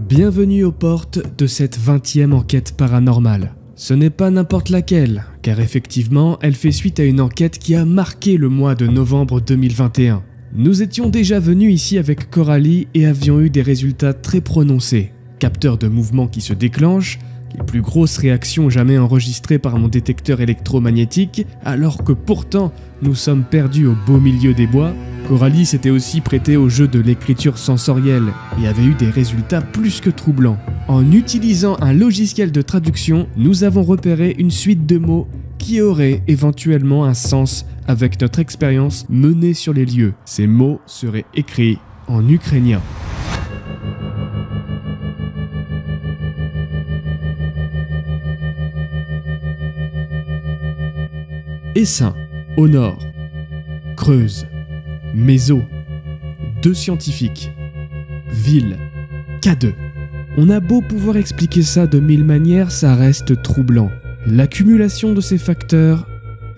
Bienvenue aux portes de cette 20e enquête paranormale. Ce n'est pas n'importe laquelle, car effectivement, elle fait suite à une enquête qui a marqué le mois de novembre 2021. Nous étions déjà venus ici avec Coralie et avions eu des résultats très prononcés. Capteurs de mouvements qui se déclenchent, les plus grosses réactions jamais enregistrées par mon détecteur électromagnétique, alors que pourtant nous sommes perdus au beau milieu des bois. Coralie s'était aussi prêtée au jeu de l'écriture sensorielle et avait eu des résultats plus que troublants. En utilisant un logiciel de traduction, nous avons repéré une suite de mots qui auraient éventuellement un sens avec notre expérience menée sur les lieux. Ces mots seraient écrits en ukrainien. Essaim, au nord. Creuse. Méso. 2 scientifiques. Ville. K2. On a beau pouvoir expliquer ça de 1000 manières, ça reste troublant. L'accumulation de ces facteurs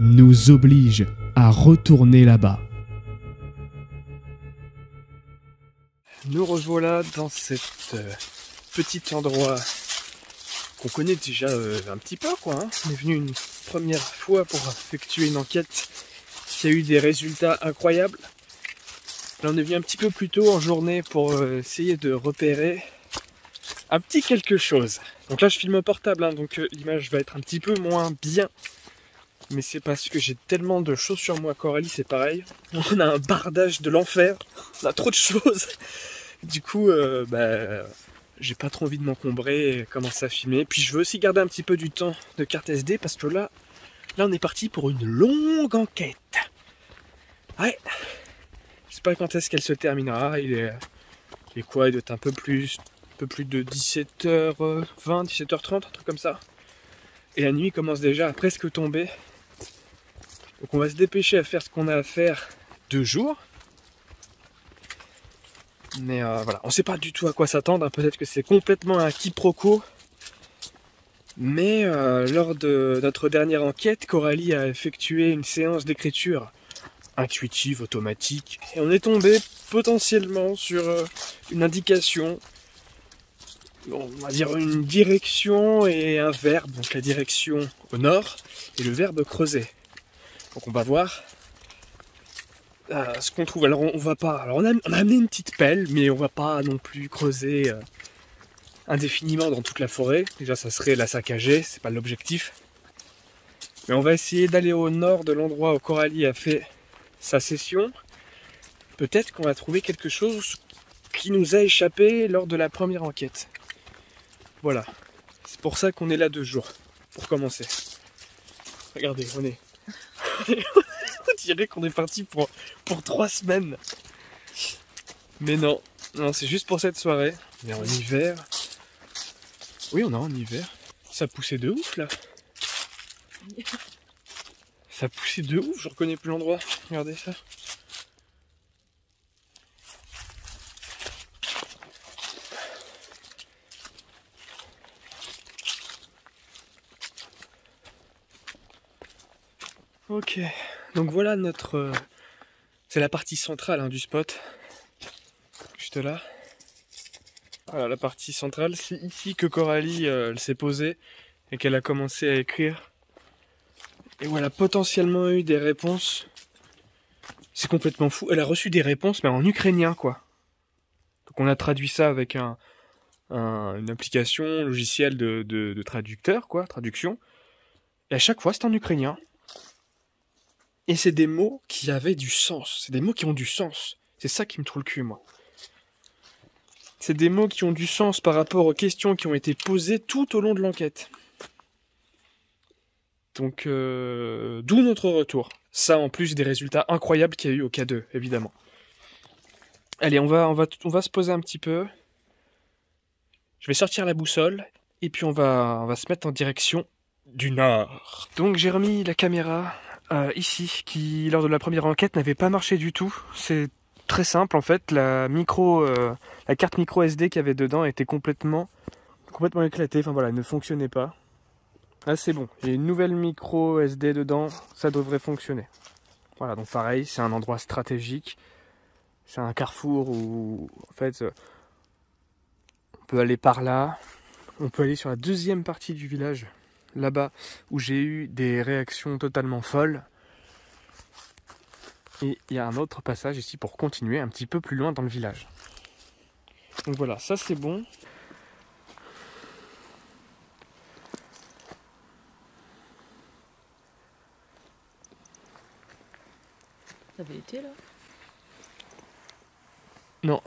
nous oblige à retourner là-bas. Nous revoilà dans cet petit endroit qu'on connaît déjà un petit peu, quoi. On est venu une première fois pour effectuer une enquête qui a eu des résultats incroyables. Là, on est venu un petit peu plus tôt en journée pour essayer de repérer un petit quelque chose. Donc là, je filme au portable, donc l'image va être un petit peu moins bien. Mais c'est parce que j'ai tellement de choses sur moi. Coralie, c'est pareil. On a un bardage de l'enfer. On a trop de choses. Du coup, j'ai pas trop envie de m'encombrer et commencer à filmer. Puis je veux aussi garder un petit peu du temps de carte SD parce que là on est parti pour une longue enquête. Ouais. Je sais pas quand est-ce qu'elle se terminera. Il est quoi? Il doit être un peu plus de 17h20, 17h30, un truc comme ça. Et la nuit commence déjà à presque tomber. Donc on va se dépêcher à faire ce qu'on a à faire 2 jours. Mais voilà, on sait pas du tout à quoi s'attendre. Peut-être que c'est complètement un quiproquo. Mais lors de notre dernière enquête, Coralie a effectué une séance d'écriture intuitive, automatique. Et on est tombé potentiellement sur une indication, on va dire une direction et un verbe. Donc la direction au nord et le verbe creuser. Donc on va voir ce qu'on trouve. Alors on va pas. Alors on a amené une petite pelle, mais on va pas non plus creuser indéfiniment dans toute la forêt. Déjà ça serait la saccager, c'est pas l'objectif. Mais on va essayer d'aller au nord de l'endroit où Coralie a fait sa session. Peut-être qu'on va trouver quelque chose qui nous a échappé lors de la première enquête. Voilà. C'est pour ça qu'on est là 2 jours. Pour commencer. Regardez, on dirait qu'on est parti pour 3 semaines. Mais non, c'est juste pour cette soirée. On est en hiver. Oui, on est en hiver. Ça poussait de ouf là. Ça poussait de ouf, je reconnais plus l'endroit. Regardez ça. Ok, donc voilà notre... c'est la partie centrale du spot. Juste là. Voilà, la partie centrale, c'est ici que Coralie elle s'est posée et qu'elle a commencé à écrire. Et où elle a potentiellement eu des réponses. C'est complètement fou. Elle a reçu des réponses, mais en ukrainien, quoi. Donc on a traduit ça avec une application, un logiciel de traducteur, quoi, traduction. Et à chaque fois, c'est en ukrainien. Et c'est des mots qui avaient du sens. C'est des mots qui ont du sens. C'est ça qui me trouve le cul, moi. C'est des mots qui ont du sens par rapport aux questions qui ont été posées tout au long de l'enquête. Donc, d'où notre retour. Ça, en plus des résultats incroyables qu'il y a eu au K2, évidemment. Allez, on va se poser un petit peu. Je vais sortir la boussole, et puis on va se mettre en direction du nord. Donc, j'ai remis la caméra ici, qui, lors de la première enquête, n'avait pas marché du tout. C'est très simple, en fait. La carte micro SD qu'il y avait dedans était complètement éclatée. Enfin, voilà, elle ne fonctionnait pas. Ah, c'est bon, j'ai une nouvelle micro SD dedans, ça devrait fonctionner. Voilà, donc pareil, c'est un endroit stratégique. C'est un carrefour où, en fait, peut aller par là. On peut aller sur la deuxième partie du village, là-bas, où j'ai eu des réactions totalement folles. Et il y a un autre passage ici pour continuer un petit peu plus loin dans le village. Donc voilà, ça c'est bon. Ça avait été là? Non.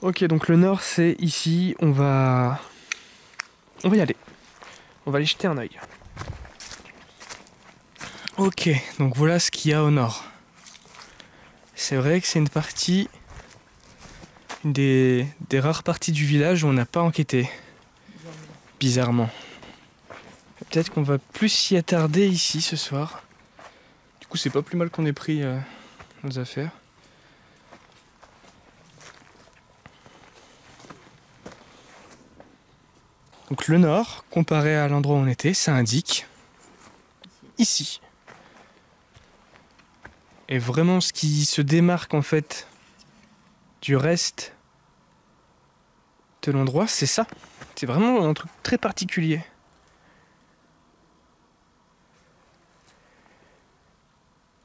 Ok, donc le nord c'est ici, on va y aller. On va aller jeter un œil. Ok, donc voilà ce qu'il y a au nord. C'est vrai que c'est une partie, une des rares parties du village où on n'a pas enquêté. Bizarrement. Peut-être qu'on va plus s'y attarder ici ce soir. Du coup, c'est pas plus mal qu'on ait pris nos affaires. Donc le nord, comparé à l'endroit où on était, ça indique ici. Et vraiment ce qui se démarque en fait du reste de l'endroit, c'est ça. C'est vraiment un truc très particulier.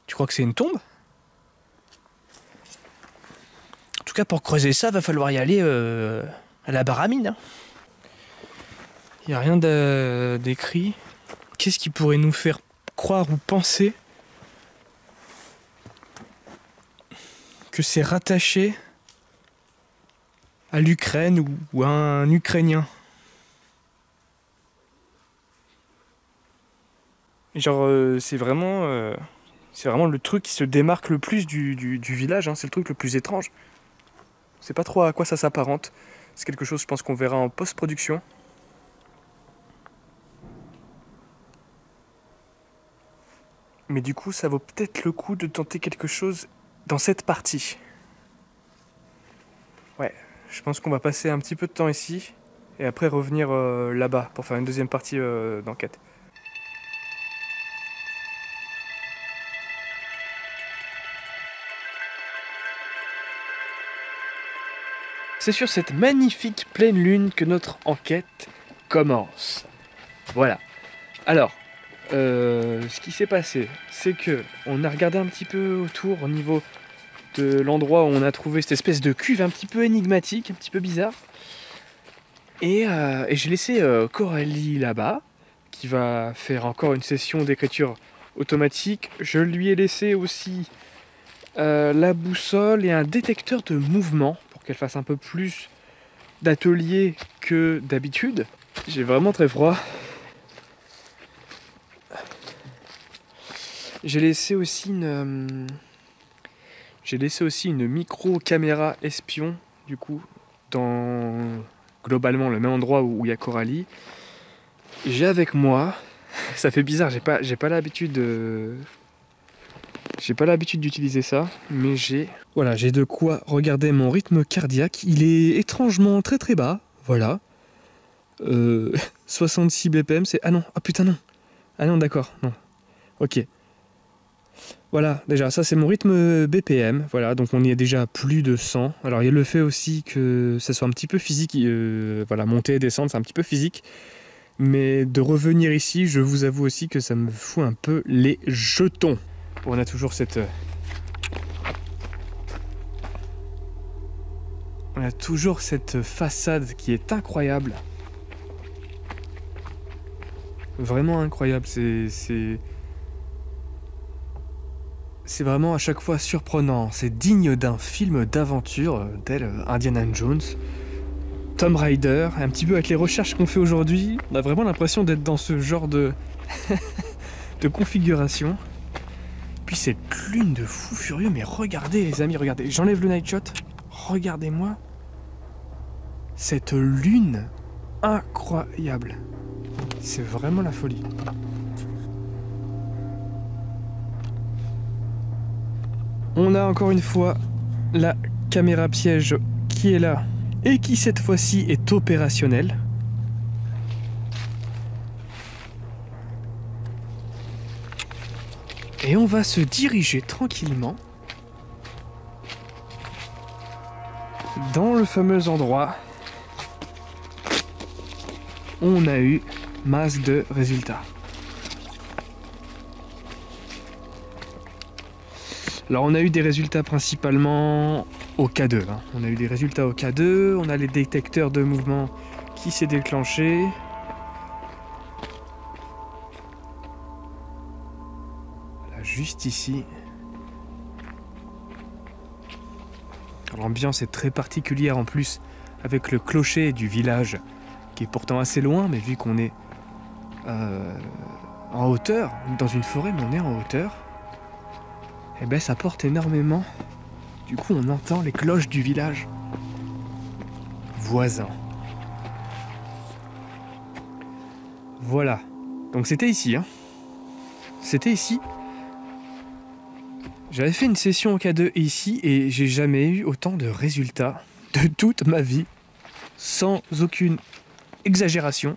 Tu crois que c'est une tombe? En tout cas, pour creuser ça, va falloir y aller à la baramine. Hein. Il n'y a rien d'écrit. Qu'est-ce qui pourrait nous faire croire ou penser que c'est rattaché à l'Ukraine ou à un Ukrainien? Genre, c'est vraiment le truc qui se démarque le plus du village, hein. C'est le truc le plus étrange. Je sais pas trop à quoi ça s'apparente. C'est quelque chose, je pense, qu'on verra en post-production. Mais du coup, ça vaut peut-être le coup de tenter quelque chose dans cette partie. Ouais, je pense qu'on va passer un petit peu de temps ici et après revenir là-bas pour faire une deuxième partie d'enquête. C'est sur cette magnifique pleine lune que notre enquête commence. Voilà. Alors, ce qui s'est passé, c'est que on a regardé un petit peu autour au niveau de l'endroit où on a trouvé cette espèce de cuve un petit peu énigmatique, un petit peu bizarre. Et j'ai laissé Coralie là-bas, qui va faire encore une session d'écriture automatique. Je lui ai laissé aussi la boussole et un détecteur de mouvement pour qu'elle fasse un peu plus d'atelier que d'habitude. J'ai vraiment très froid. J'ai laissé aussi une micro-caméra espion, du coup, dans globalement le même endroit où il y a Coralie. J'ai avec moi, ça fait bizarre, j'ai pas l'habitude d'utiliser ça, mais j'ai de quoi regarder mon rythme cardiaque. Il est étrangement très très bas, voilà. 66 BPM, c'est... Ah non, ah putain non. Ah non, d'accord, non. Ok. Voilà, déjà, ça c'est mon rythme BPM, voilà, donc on y est déjà à plus de 100. Alors il y a le fait aussi que ça soit un petit peu physique, voilà, monter et descendre, c'est un petit peu physique. Mais de revenir ici, je vous avoue aussi que ça me fout un peu les jetons. Bon, on a toujours cette... On a toujours cette façade qui est incroyable. Vraiment incroyable, c'est vraiment à chaque fois surprenant. C'est digne d'un film d'aventure, tel Indiana Jones, Tomb Raider. Un petit peu avec les recherches qu'on fait aujourd'hui, on a vraiment l'impression d'être dans ce genre de configuration. Puis cette lune de fou furieux, mais regardez les amis, regardez. J'enlève le night shot. Regardez-moi cette lune incroyable. C'est vraiment la folie. On a encore une fois la caméra piège qui est là et qui cette fois-ci est opérationnelle. Et on va se diriger tranquillement dans le fameux endroit où on a eu masse de résultats. Alors on a eu des résultats principalement au K2. Hein. On a eu des résultats au K2, on a les détecteurs de mouvement qui s'est déclenché. Voilà, juste ici. L'ambiance est très particulière en plus avec le clocher du village qui est pourtant assez loin, mais vu qu'on est en hauteur, dans une forêt, mais on est en hauteur, et ben ça porte énormément. Du coup on entend les cloches du village voisin. Voilà, donc c'était ici, hein. C'était ici. J'avais fait une session au K2 ici et j'ai jamais eu autant de résultats de toute ma vie, sans aucune exagération.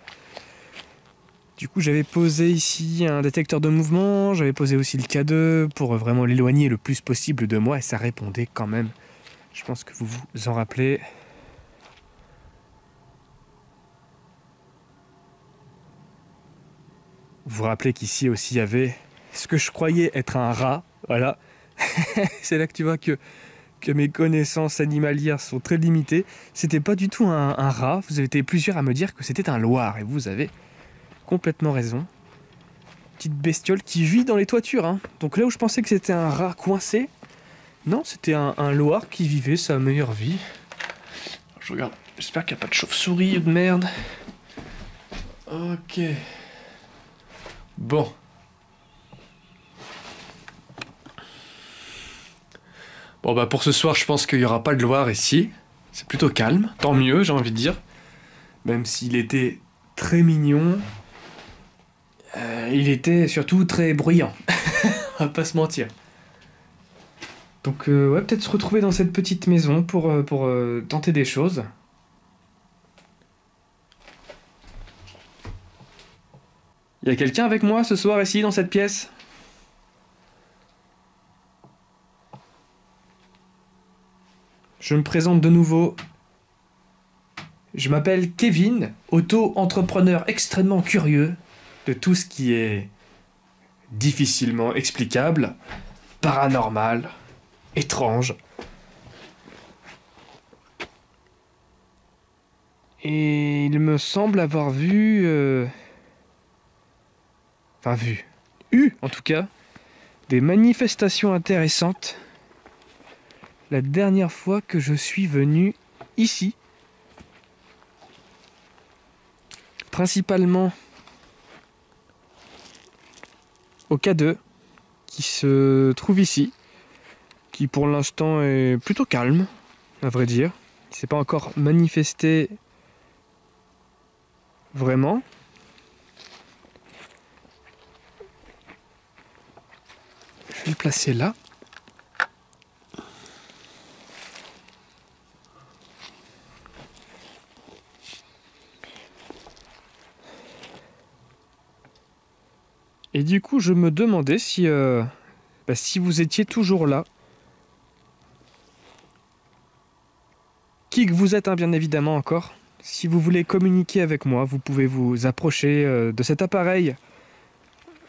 Du coup j'avais posé ici un détecteur de mouvement, j'avais posé aussi le K2 pour vraiment l'éloigner le plus possible de moi et ça répondait quand même. Je pense que vous vous en rappelez. Vous vous rappelez qu'ici aussi il y avait ce que je croyais être un rat, voilà. C'est là que tu vois que mes connaissances animalières sont très limitées. C'était pas du tout un rat, vous avez été plusieurs à me dire que c'était un loir, et vous avez complètement raison. Petite bestiole qui vit dans les toitures, hein. Donc là où je pensais que c'était un rat coincé, non, c'était un loir qui vivait sa meilleure vie. Je regarde, j'espère qu'il n'y a pas de chauve-souris ou de merde. Ok. Bon. Bon bah pour ce soir je pense qu'il n'y aura pas de Loire ici, c'est plutôt calme, tant mieux j'ai envie de dire, même s'il était très mignon, il était surtout très bruyant, on va pas se mentir. Donc ouais, peut-être se retrouver dans cette petite maison pour tenter des choses. Il y a quelqu'un avec moi ce soir ici dans cette pièce ? Je me présente de nouveau. Je m'appelle Kevin, auto-entrepreneur extrêmement curieux de tout ce qui est difficilement explicable, paranormal, étrange. Et il me semble avoir vu... eu en tout cas, des manifestations intéressantes la dernière fois que je suis venu ici. Principalement au K2 qui se trouve ici, qui pour l'instant est plutôt calme, à vrai dire. Il ne s'est pas encore manifesté vraiment. Je vais le placer là. Et du coup, je me demandais si vous étiez toujours là. Qui que vous êtes, hein, bien évidemment encore. Si vous voulez communiquer avec moi, vous pouvez vous approcher de cet appareil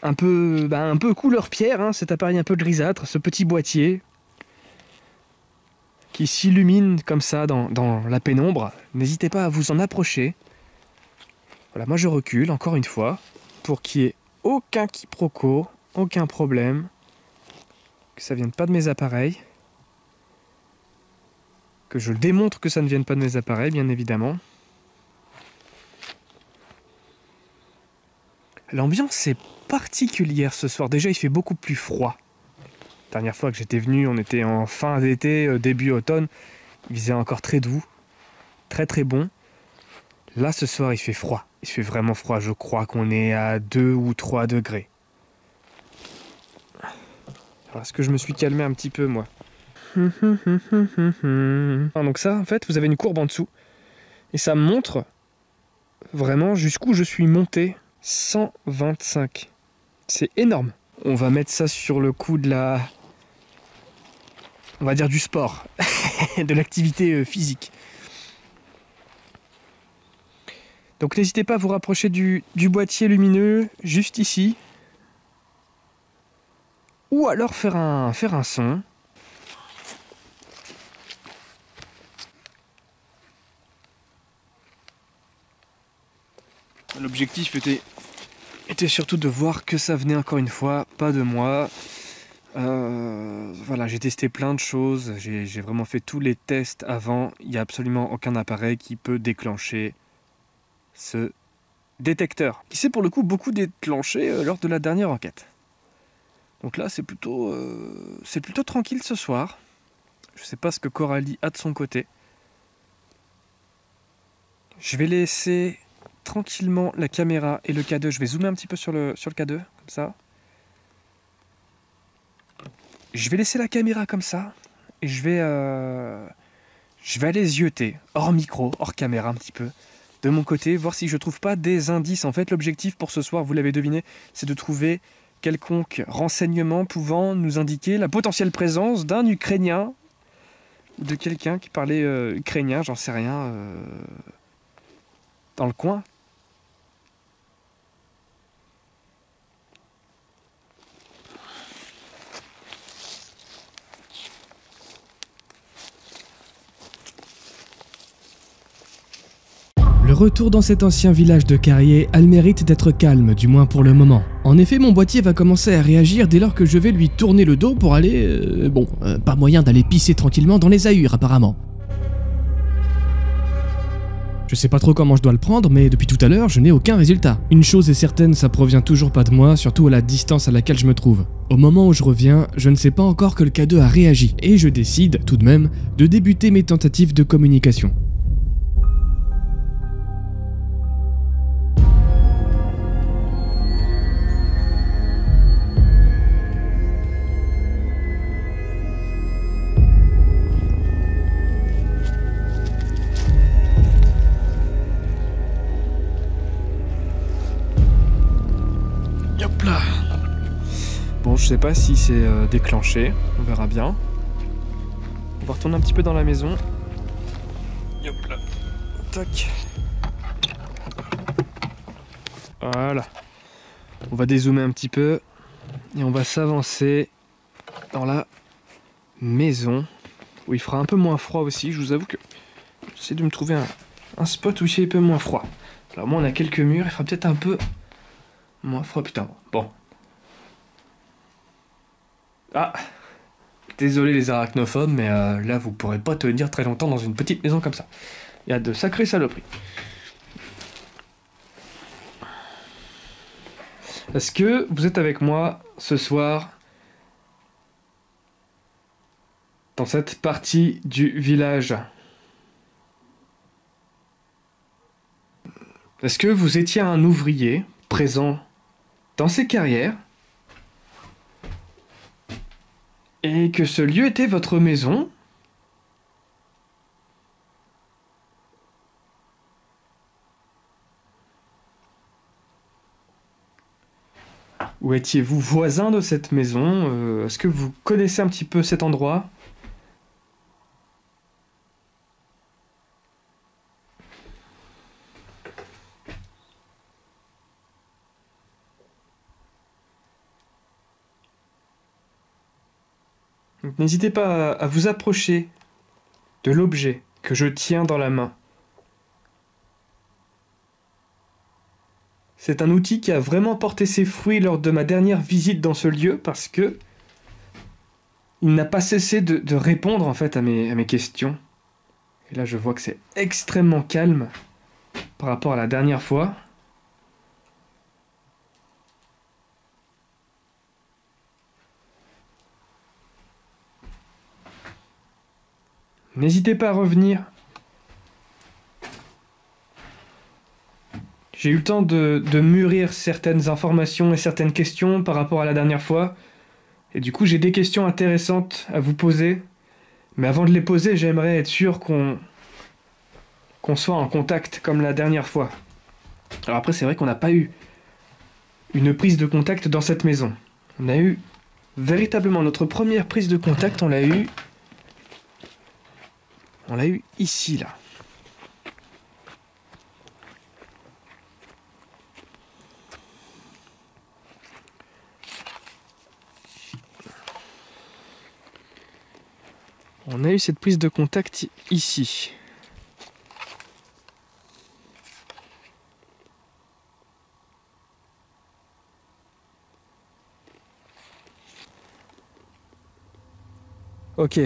un peu couleur pierre, hein, cet appareil un peu grisâtre, ce petit boîtier qui s'illumine comme ça dans la pénombre. N'hésitez pas à vous en approcher. Voilà, moi je recule encore une fois pour qu'il y ait aucun quiproquo, aucun problème, que ça vienne pas de mes appareils, que je démontre que ça ne vienne pas de mes appareils, bien évidemment. L'ambiance est particulière ce soir. Déjà, il fait beaucoup plus froid. La dernière fois que j'étais venu, on était en fin d'été, début automne. Il faisait encore très doux, très très bon. Là, ce soir, il fait froid. Il fait vraiment froid. Je crois qu'on est à 2 ou 3 degrés. Alors, est-ce que je me suis calmé un petit peu, moi ? Donc ça, en fait, vous avez une courbe en dessous. Et ça me montre vraiment jusqu'où je suis monté. 125. C'est énorme. On va mettre ça sur le coup de la on va dire du sport, de l'activité physique. Donc n'hésitez pas à vous rapprocher du boîtier lumineux, juste ici. Ou alors faire un son. L'objectif était surtout de voir que ça venait encore une fois, pas de moi. Voilà, j'ai testé plein de choses, j'ai vraiment fait tous les tests avant. Il n'y a absolument aucun appareil qui peut déclencher ce détecteur, qui s'est pour le coup beaucoup déclenché lors de la dernière enquête. Donc là, c'est plutôt tranquille ce soir. Je sais pas ce que Coralie a de son côté. Je vais laisser tranquillement la caméra et le K2. Je vais zoomer un petit peu sur le K2, comme ça. Je vais laisser la caméra comme ça. Et je vais aller zioter, hors micro, hors caméra un petit peu, de mon côté, voir si je trouve pas des indices. En fait, l'objectif pour ce soir, vous l'avez deviné, c'est de trouver quelconque renseignement pouvant nous indiquer la potentielle présence d'un Ukrainien ou de quelqu'un qui parlait ukrainien, j'en sais rien, dans le coin. Le retour dans cet ancien village de Carrier a le mérite d'être calme, du moins pour le moment. En effet, mon boîtier va commencer à réagir dès lors que je vais lui tourner le dos pour aller... pas moyen d'aller pisser tranquillement dans les ahures apparemment. Je sais pas trop comment je dois le prendre, mais depuis tout à l'heure, je n'ai aucun résultat. Une chose est certaine, ça provient toujours pas de moi, surtout à la distance à laquelle je me trouve. Au moment où je reviens, je ne sais pas encore que le K2 a réagi, et je décide, tout de même, de débuter mes tentatives de communication. Hop là. Bon, je sais pas si c'est déclenché, on verra bien. On va retourner un petit peu dans la maison. Hop là. Tac. Voilà. On va dézoomer un petit peu et on va s'avancer dans la maison où il fera un peu moins froid aussi. Je vous avoue que j'essaie de me trouver un spot où il fait un peu moins froid. Alors moi on a quelques murs, il fera peut-être un peu moins froid, putain. Bon. Ah, désolé les arachnophobes, mais là vous pourrez pas tenir très longtemps dans une petite maison comme ça. Il y a de sacrées saloperies. Est-ce que vous êtes avec moi ce soir dans cette partie du village? Est-ce que vous étiez un ouvrier présent dans ces carrières et que ce lieu était votre maison? Ou étiez-vous voisin de cette maison? Est-ce que vous connaissez un petit peu cet endroit? N'hésitez pas à vous approcher de l'objet que je tiens dans la main. C'est un outil qui a vraiment porté ses fruits lors de ma dernière visite dans ce lieu parce que il n'a pas cessé de répondre en fait à mes questions. Et là je vois que c'est extrêmement calme par rapport à la dernière fois. N'hésitez pas à revenir. J'ai eu le temps de mûrir certaines informations et certaines questions par rapport à la dernière fois. Et du coup, j'ai des questions intéressantes à vous poser. Mais avant de les poser, j'aimerais être sûr qu'on soit en contact comme la dernière fois. Alors après, c'est vrai qu'on n'a pas eu une prise de contact dans cette maison. On a eu véritablement notre première prise de contact, on l'a eu On l'a eu ici, là. On a eu cette prise de contact ici. Ok,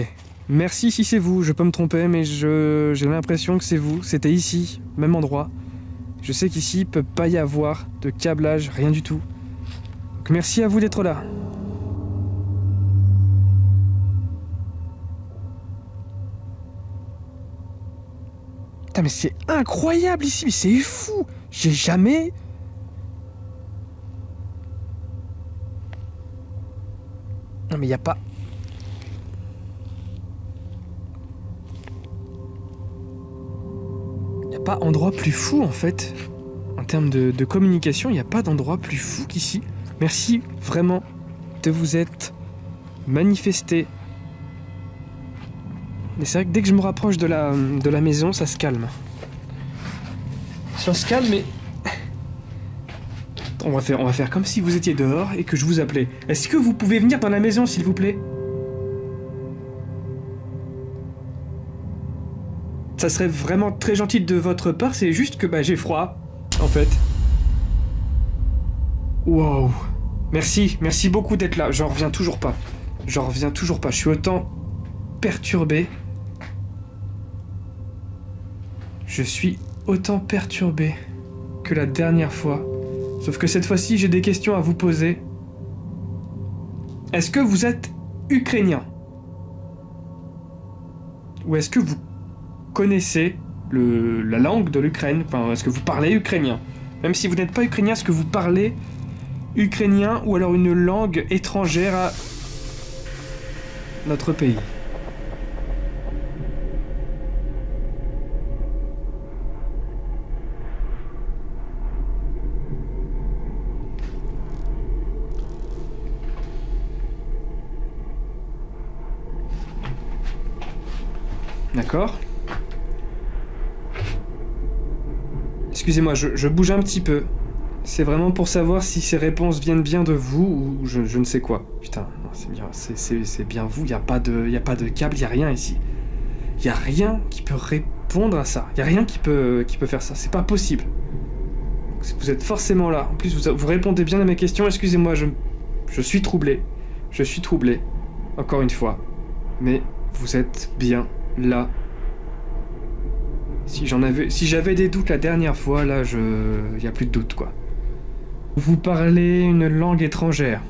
merci si c'est vous, je peux me tromper, mais j'ai l'impression que c'est vous, c'était ici, même endroit. Je sais qu'ici, il peut pas y avoir de câblage, rien du tout. Donc merci à vous d'être là. Putain, mais c'est incroyable ici, mais c'est fou. J'ai jamais... Non mais y a pas... Y a pas endroit plus fou en fait. En termes de communication, il n'y a pas d'endroit plus fou qu'ici. Merci vraiment de vous être manifesté. Mais c'est vrai que dès que je me rapproche de la maison, ça se calme. Ça se calme, mais... On va faire comme si vous étiez dehors et que je vous appelais. Est-ce que vous pouvez venir dans la maison, s'il vous plaît? Ça serait vraiment très gentil de votre part, c'est juste que j'ai froid, en fait. Wow. Merci beaucoup d'être là. J'en reviens toujours pas. Je suis autant perturbé. Je suis autant perturbé que la dernière fois. Sauf que cette fois-ci, j'ai des questions à vous poser. Est-ce que vous êtes ukrainien? Ou est-ce que vous connaissez la langue de l'Ukraine? Enfin, est-ce que vous parlez ukrainien? Même si vous n'êtes pas ukrainien, est-ce que vous parlez ukrainien ou alors une langue étrangère à notre pays? D'accord. Excusez-moi, je bouge un petit peu. C'est vraiment pour savoir si ces réponses viennent bien de vous ou je ne sais quoi. Putain, c'est bien vous, il n'y a pas de câble, il n'y a rien ici. Il n'y a rien qui peut répondre à ça. Il n'y a rien qui peut faire ça. C'est pas possible. Vous êtes forcément là. En plus, vous répondez bien à mes questions. Excusez-moi, je suis troublé. Je suis troublé. Encore une fois. Mais vous êtes bien là. Si j'avais des doutes la dernière fois, là, il n'y a plus de doute, quoi. Vous parlez une langue étrangère.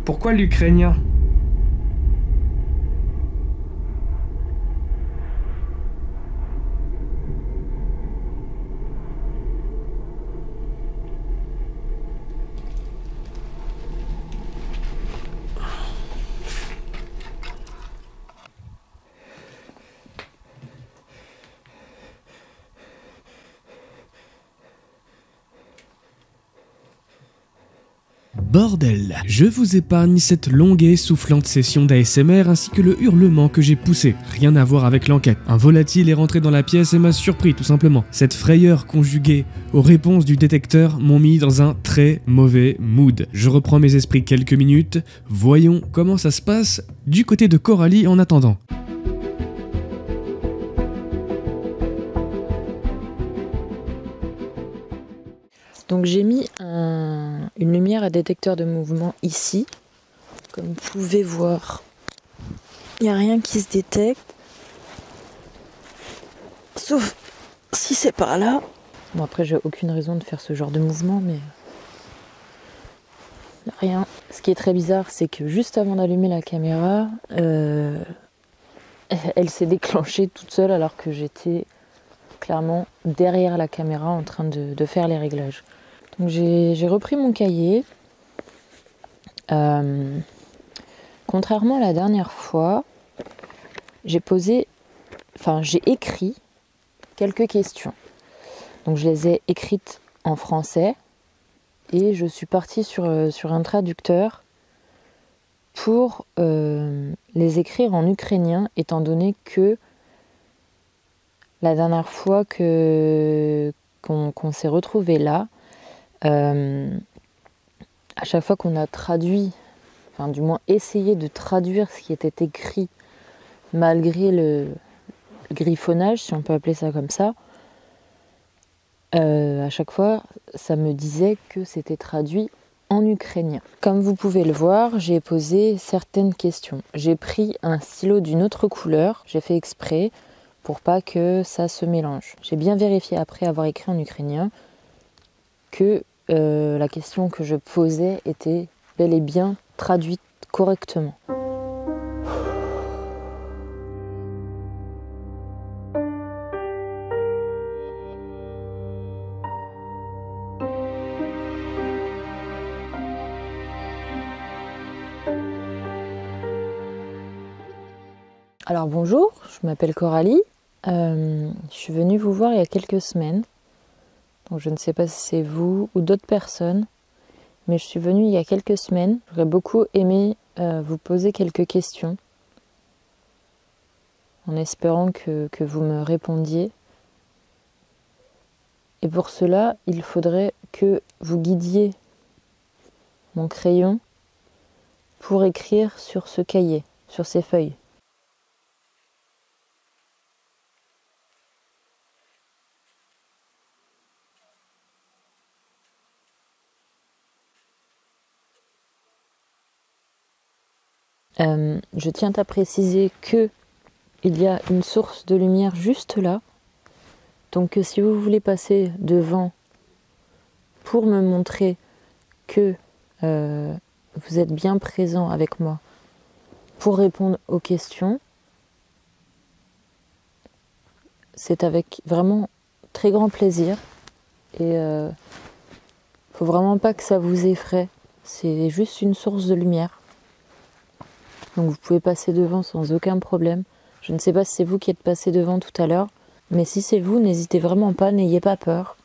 Pourquoi l'ukrainien? Bordel! Je vous épargne cette longue et soufflante session d'ASMR ainsi que le hurlement que j'ai poussé. Rien à voir avec l'enquête. Un volatile est rentré dans la pièce et m'a surpris tout simplement. Cette frayeur conjuguée aux réponses du détecteur m'ont mis dans un très mauvais mood. Je reprends mes esprits quelques minutes. Voyons comment ça se passe du côté de Coralie en attendant. Donc j'ai mis une lumière à détecteur de mouvement ici. Comme vous pouvez voir, il n'y a rien qui se détecte. Sauf si c'est par là. Bon, après j'ai aucune raison de faire ce genre de mouvement, mais il n'y a rien. Ce qui est très bizarre, c'est que juste avant d'allumer la caméra, elle s'est déclenchée toute seule alors que j'étais clairement derrière la caméra en train de faire les réglages. Donc j'ai repris mon cahier. Contrairement à la dernière fois, j'ai écrit quelques questions. Donc je les ai écrites en français et je suis partie sur un traducteur pour les écrire en ukrainien, étant donné que la dernière fois qu'on s'est retrouvés là, à chaque fois qu'on a traduit, enfin du moins essayé de traduire ce qui était écrit malgré le griffonnage, si on peut appeler ça comme ça, à chaque fois ça me disait que c'était traduit en ukrainien. Comme vous pouvez le voir, j'ai posé certaines questions. J'ai pris un stylo d'une autre couleur, j'ai fait exprès pour pas que ça se mélange. J'ai bien vérifié après avoir écrit en ukrainien que la question que je posais était bel et bien traduite correctement. Alors bonjour, je m'appelle Coralie, je suis venue vous voir il y a quelques semaines, donc je ne sais pas si c'est vous ou d'autres personnes, mais je suis venue il y a quelques semaines. J'aurais beaucoup aimé vous poser quelques questions, en espérant que vous me répondiez. Et pour cela, il faudrait que vous guidiez mon crayon pour écrire sur ce cahier, sur ces feuilles. Je tiens à préciser que il y a une source de lumière juste là. Donc si vous voulez passer devant pour me montrer que vous êtes bien présent avec moi pour répondre aux questions, c'est avec vraiment très grand plaisir. Et faut vraiment pas que ça vous effraie. C'est juste une source de lumière. Donc vous pouvez passer devant sans aucun problème. Je ne sais pas si c'est vous qui êtes passé devant tout à l'heure, mais si c'est vous, n'hésitez vraiment pas, n'ayez pas peur.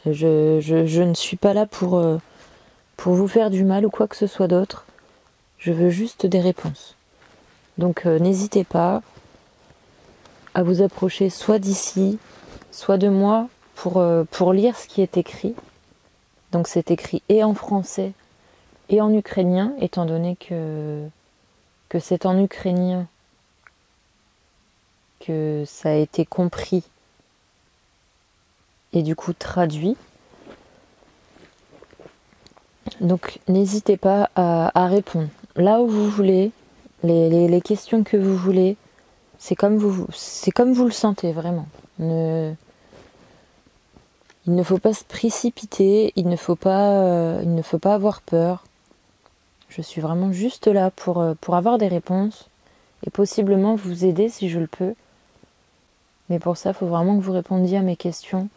Je ne suis pas là pour vous faire du mal ou quoi que ce soit d'autre. Je veux juste des réponses. Donc n'hésitez pas à vous approcher soit d'ici, soit de moi pour lire ce qui est écrit. Donc c'est écrit et en français et en ukrainien, étant donné que c'est en ukrainien que ça a été compris et du coup traduit. Donc n'hésitez pas à répondre là où vous voulez, les questions que vous voulez, c'est comme vous le sentez vraiment. Il ne faut pas se précipiter, il ne faut pas avoir peur. Je suis vraiment juste là pour avoir des réponses et possiblement vous aider si je le peux. Mais pour ça, il faut vraiment que vous répondiez à mes questions,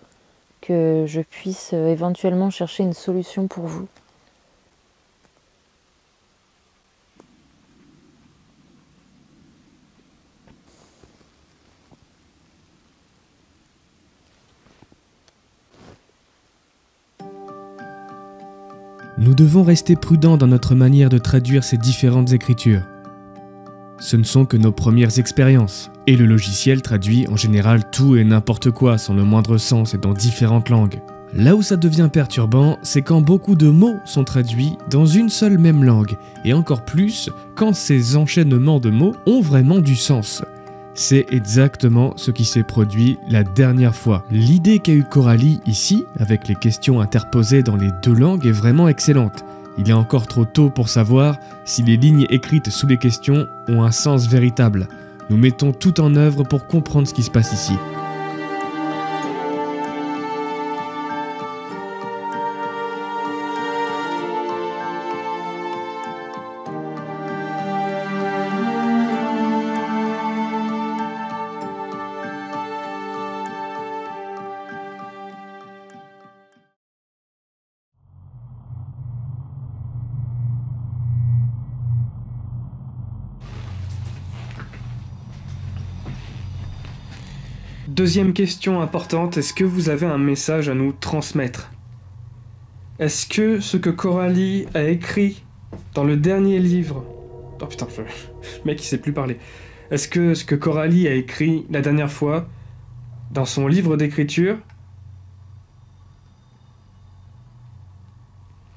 que je puisse éventuellement chercher une solution pour vous. Nous devons rester prudents dans notre manière de traduire ces différentes écritures. Ce ne sont que nos premières expériences, et le logiciel traduit en général tout et n'importe quoi sans le moindre sens et dans différentes langues. Là où ça devient perturbant, c'est quand beaucoup de mots sont traduits dans une seule même langue, et encore plus quand ces enchaînements de mots ont vraiment du sens. C'est exactement ce qui s'est produit la dernière fois. L'idée qu'a eue Coralie ici, avec les questions interposées dans les deux langues, est vraiment excellente. Il est encore trop tôt pour savoir si les lignes écrites sous les questions ont un sens véritable. Nous mettons tout en œuvre pour comprendre ce qui se passe ici. Deuxième question importante, est-ce que vous avez un message à nous transmettre? Est-ce que ce que Coralie a écrit dans le dernier livre Oh putain, le mec il sait plus parler. Est-ce que ce que Coralie a écrit la dernière fois dans son livre d'écriture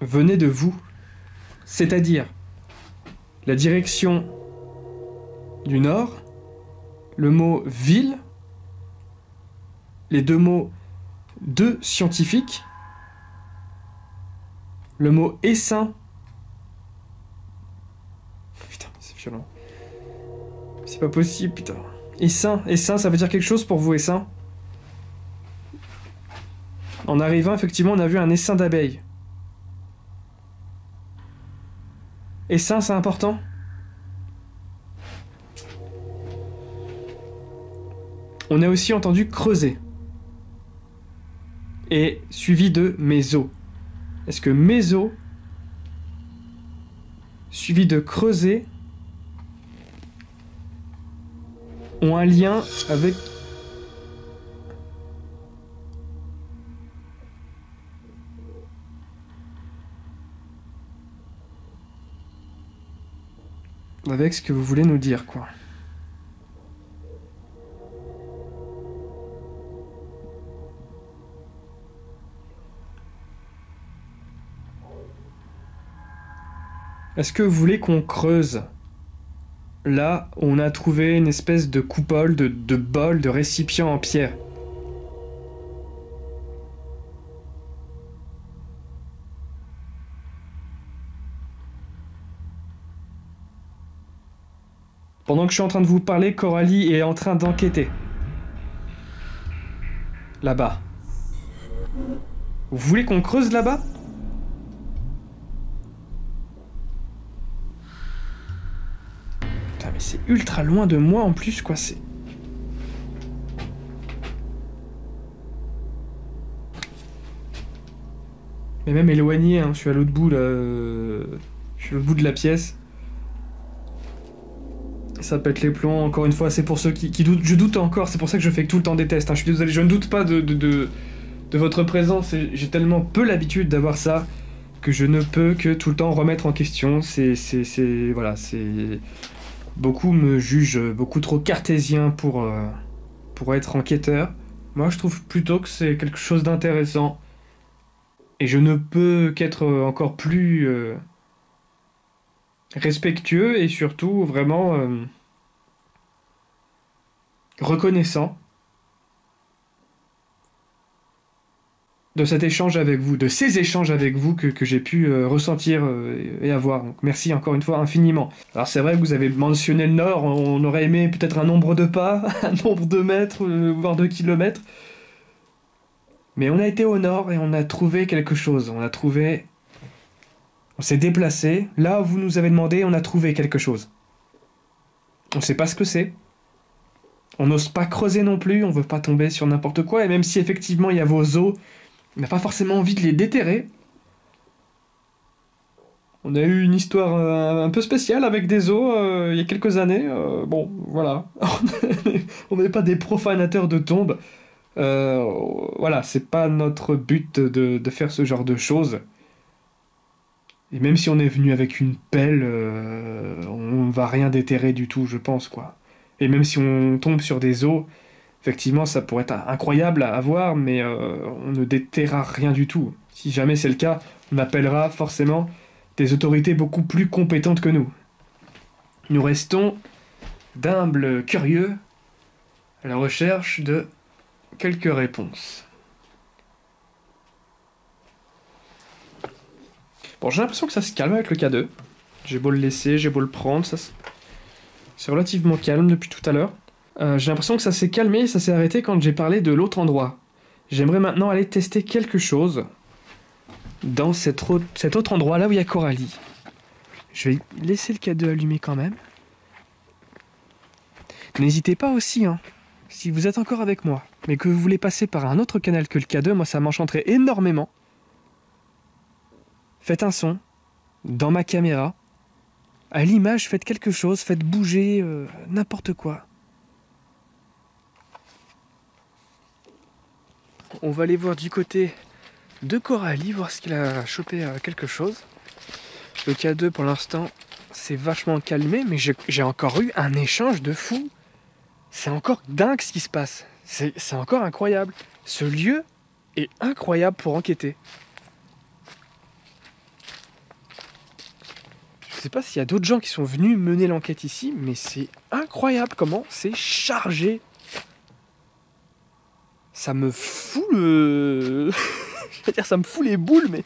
venait de vous? C'est-à-dire la direction du nord, le mot ville, les deux mots de scientifique, le mot essaim. Putain, c'est violent. C'est pas possible, putain. Essaim, ça veut dire quelque chose pour vous, essaim? En arrivant, effectivement, on a vu un essaim d'abeilles. Essaim, c'est important? On a aussi entendu creuser. Et suivi de méso. Est-ce que méso suivi de creuser ont un lien avec... avec ce que vous voulez nous dire, quoi. Est-ce que vous voulez qu'on creuse? Là, on a trouvé une espèce de coupole, de bol, de récipient en pierre. Pendant que je suis en train de vous parler, Coralie est en train d'enquêter. Là-bas. Vous voulez qu'on creuse là-bas? Putain, mais c'est ultra loin de moi en plus, quoi, c'est... Mais même éloigné, hein, je suis à l'autre bout, là... Je suis à l'autre bout de la pièce. Ça pète les plombs, encore une fois, c'est pour ceux qui doutent. Je doute encore, c'est pour ça que je fais que tout le temps des tests. Hein. Je suis désolé, je ne doute pas de votre présence. J'ai tellement peu l'habitude d'avoir ça que je ne peux que tout le temps remettre en question. Voilà, c'est... Beaucoup me jugent beaucoup trop cartésien pour être enquêteur. Moi, je trouve plutôt que c'est quelque chose d'intéressant. Et je ne peux qu'être encore plus... respectueux et surtout vraiment reconnaissant de cet échange avec vous, de ces échanges avec vous que j'ai pu ressentir et avoir. Donc merci encore une fois infiniment. Alors c'est vrai que vous avez mentionné le Nord, on aurait aimé peut-être un nombre de pas, un nombre de mètres, voire de kilomètres. Mais on a été au Nord et on a trouvé quelque chose, on s'est déplacé. Là où vous nous avez demandé, on a trouvé quelque chose. On sait pas ce que c'est. On n'ose pas creuser non plus, on veut pas tomber sur n'importe quoi. Et même si effectivement il y a vos os, on n'a pas forcément envie de les déterrer. On a eu une histoire un peu spéciale avec des os il y a quelques années. Bon, voilà. On n'est pas des profanateurs de tombes. Voilà, c'est pas notre but de faire ce genre de choses. Et même si on est venu avec une pelle, on va rien déterrer du tout, je pense, quoi. Et même si on tombe sur des os, effectivement, ça pourrait être incroyable à voir, mais on ne déterrera rien du tout. Si jamais c'est le cas, on appellera forcément des autorités beaucoup plus compétentes que nous. Nous restons d'humbles curieux à la recherche de quelques réponses. Bon, j'ai l'impression que ça se calme avec le K2. J'ai beau le laisser, j'ai beau le prendre, c'est relativement calme depuis tout à l'heure. J'ai l'impression que ça s'est calmé, ça s'est arrêté quand j'ai parlé de l'autre endroit. J'aimerais maintenant aller tester quelque chose dans cet autre endroit, là où il y a Coralie. Je vais laisser le K2 allumé quand même. N'hésitez pas aussi, hein, si vous êtes encore avec moi, mais que vous voulez passer par un autre canal que le K2, moi ça m'enchanterait énormément. Faites un son dans ma caméra. À l'image, faites quelque chose, faites bouger n'importe quoi. On va aller voir du côté de Coralie, voir ce qu'il a chopé quelque chose. Le K2 pour l'instant c'est vachement calmé, mais j'ai encore eu un échange de fou. C'est encore dingue ce qui se passe. C'est encore incroyable. Ce lieu est incroyable pour enquêter. Je sais pas s'il y a d'autres gens qui sont venus mener l'enquête ici, mais c'est incroyable comment c'est chargé. Ça me fout le... Je vais dire, ça me fout les boules, mais...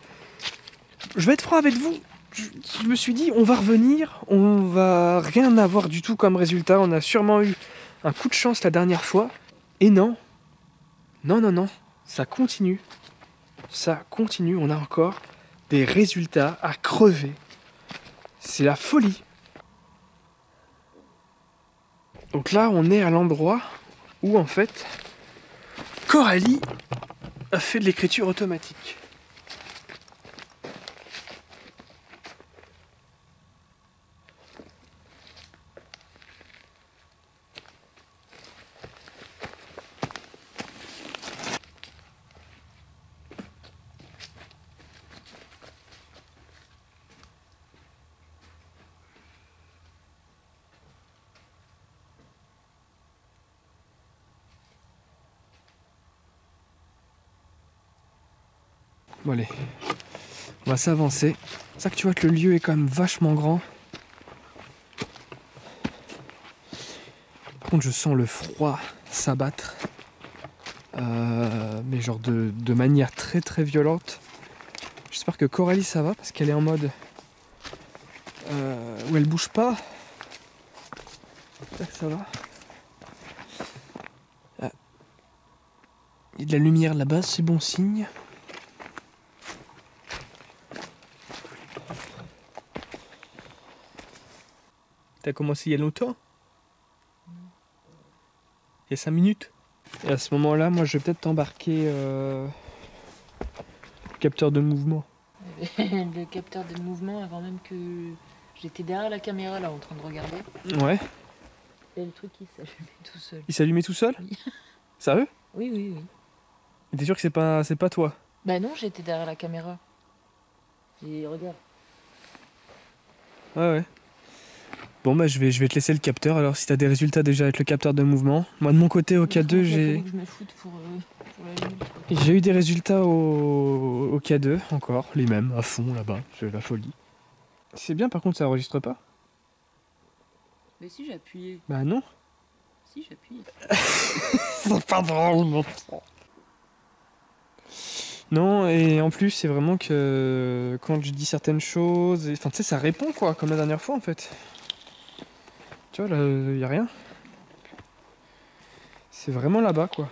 Je vais être franc avec vous. Je me suis dit, on va revenir, on va rien avoir du tout comme résultat. On a sûrement eu un coup de chance la dernière fois. Et non. Non. Ça continue. Ça continue. On a encore des résultats à crever. C'est la folie. Donc là, on est à l'endroit où, en fait, Coralie a fait de l'écriture automatique. Bon allez, on va s'avancer. C'est ça que tu vois que le lieu est quand même vachement grand. Par contre je sens le froid s'abattre. Mais genre de manière très très violente. J'espère que Coralie ça va parce qu'elle est en mode où elle bouge pas. J'espère que ça va. Ah. Il y a de la lumière là-bas, c'est bon signe. T'as commencé il y a longtemps? Il y a 5 minutes. Et à ce moment-là, moi je vais peut-être t'embarquer le capteur de mouvement. Le capteur de mouvement avant même que j'étais derrière la caméra là en train de regarder. Ouais. Et le truc il s'allumait tout seul. Il s'allumait tout seul? Oui. Sérieux? Oui. T'es sûr que c'est pas toi? Bah non, j'étais derrière la caméra. Et regarde. Ouais. Bon bah je vais te laisser le capteur alors si t'as des résultats déjà avec le capteur de mouvement. Moi de mon côté au K2 j'ai... que je me foute pour la lutte. J'ai eu des résultats au K2 encore, les mêmes, à fond là-bas, c'est la folie. C'est bien par contre ça enregistre pas? Mais si j'ai appuyé. Bah non. Si j'ai appuyé. C'est pas drôle. Non, et en plus c'est vraiment que quand je dis certaines choses, enfin tu sais ça répond quoi, comme la dernière fois en fait. Tu vois là, y a rien. C'est vraiment là-bas quoi.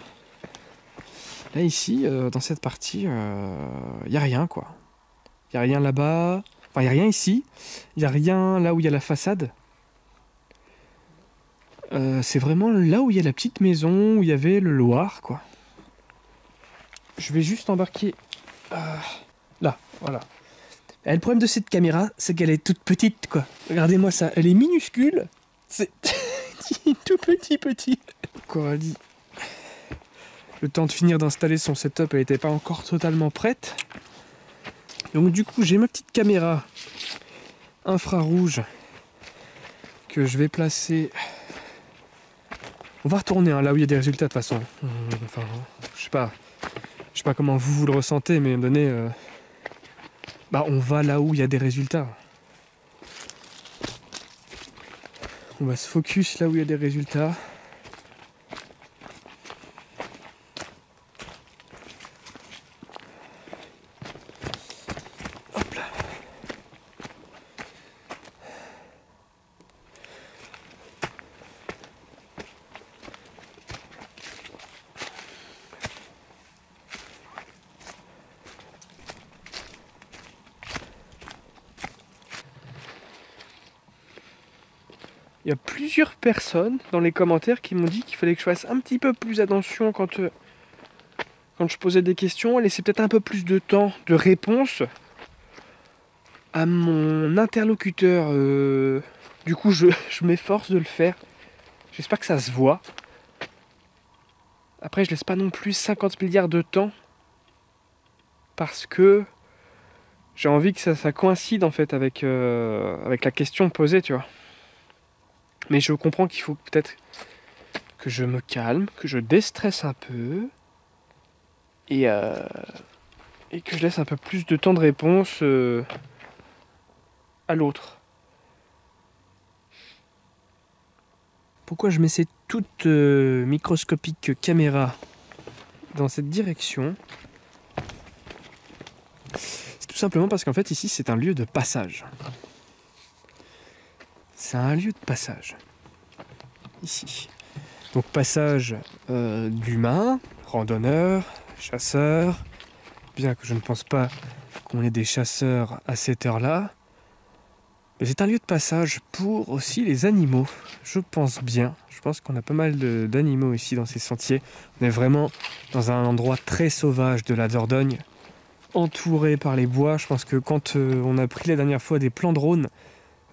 Là ici, dans cette partie, y a rien quoi. Y a rien là-bas, enfin y a rien ici, y a rien là où il y a la façade. C'est vraiment là où il y a la petite maison, où il y avait le Loir quoi. Je vais juste embarquer là, voilà. Et le problème de cette caméra, c'est qu'elle est toute petite, quoi. Regardez-moi ça, elle est minuscule. C'est tout petit. Coralie, le temps de finir d'installer son setup, elle n'était pas encore totalement prête. Donc du coup, j'ai ma petite caméra infrarouge que je vais placer... On va retourner hein, là où il y a des résultats de toute façon. Enfin, je sais pas comment vous le ressentez, mais à un moment donné, on va là où il y a des résultats. On va se focus là où il y a des résultats. Hop là. Il y a plusieurs personnes dans les commentaires qui m'ont dit qu'il fallait que je fasse un petit peu plus attention quand je posais des questions, laisser peut-être un peu plus de temps de réponse à mon interlocuteur. Du coup, je m'efforce de le faire. J'espère que ça se voit. Après, je laisse pas non plus 50 milliards de temps parce que J'ai envie que ça coïncide en fait avec la question posée, tu vois. Mais je comprends qu'il faut peut-être que je me calme, que je déstresse un peu et que je laisse un peu plus de temps de réponse à l'autre. Pourquoi je mets cette toute microscopique caméra dans cette direction? C'est tout simplement parce qu'en fait ici c'est un lieu de passage. C'est un lieu de passage. Ici. Donc passage d'humains, randonneurs, chasseurs. Bien que je ne pense pas qu'on ait des chasseurs à cette heure-là. Mais c'est un lieu de passage pour aussi les animaux. Je pense bien. Je pense qu'on a pas mal d'animaux ici dans ces sentiers. On est vraiment dans un endroit très sauvage de la Dordogne, entouré par les bois. Je pense que quand on a pris la dernière fois des plans drone,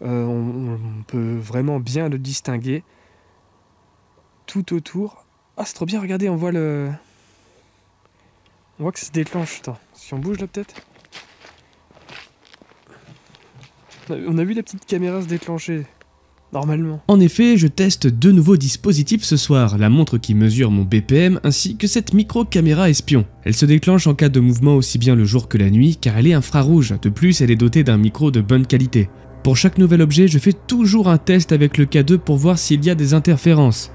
on peut vraiment bien le distinguer. Tout autour. Ah, c'est trop bien, regardez, on voit que ça se déclenche. Attends, si on bouge là peut-être. On a vu la petite caméra se déclencher, normalement. En effet, je teste deux nouveaux dispositifs ce soir, la montre qui mesure mon BPM ainsi que cette micro-caméra espion. Elle se déclenche en cas de mouvement aussi bien le jour que la nuit car elle est infrarouge, de plus elle est dotée d'un micro de bonne qualité. Pour chaque nouvel objet, je fais toujours un test avec le K2 pour voir s'il y a des interférences.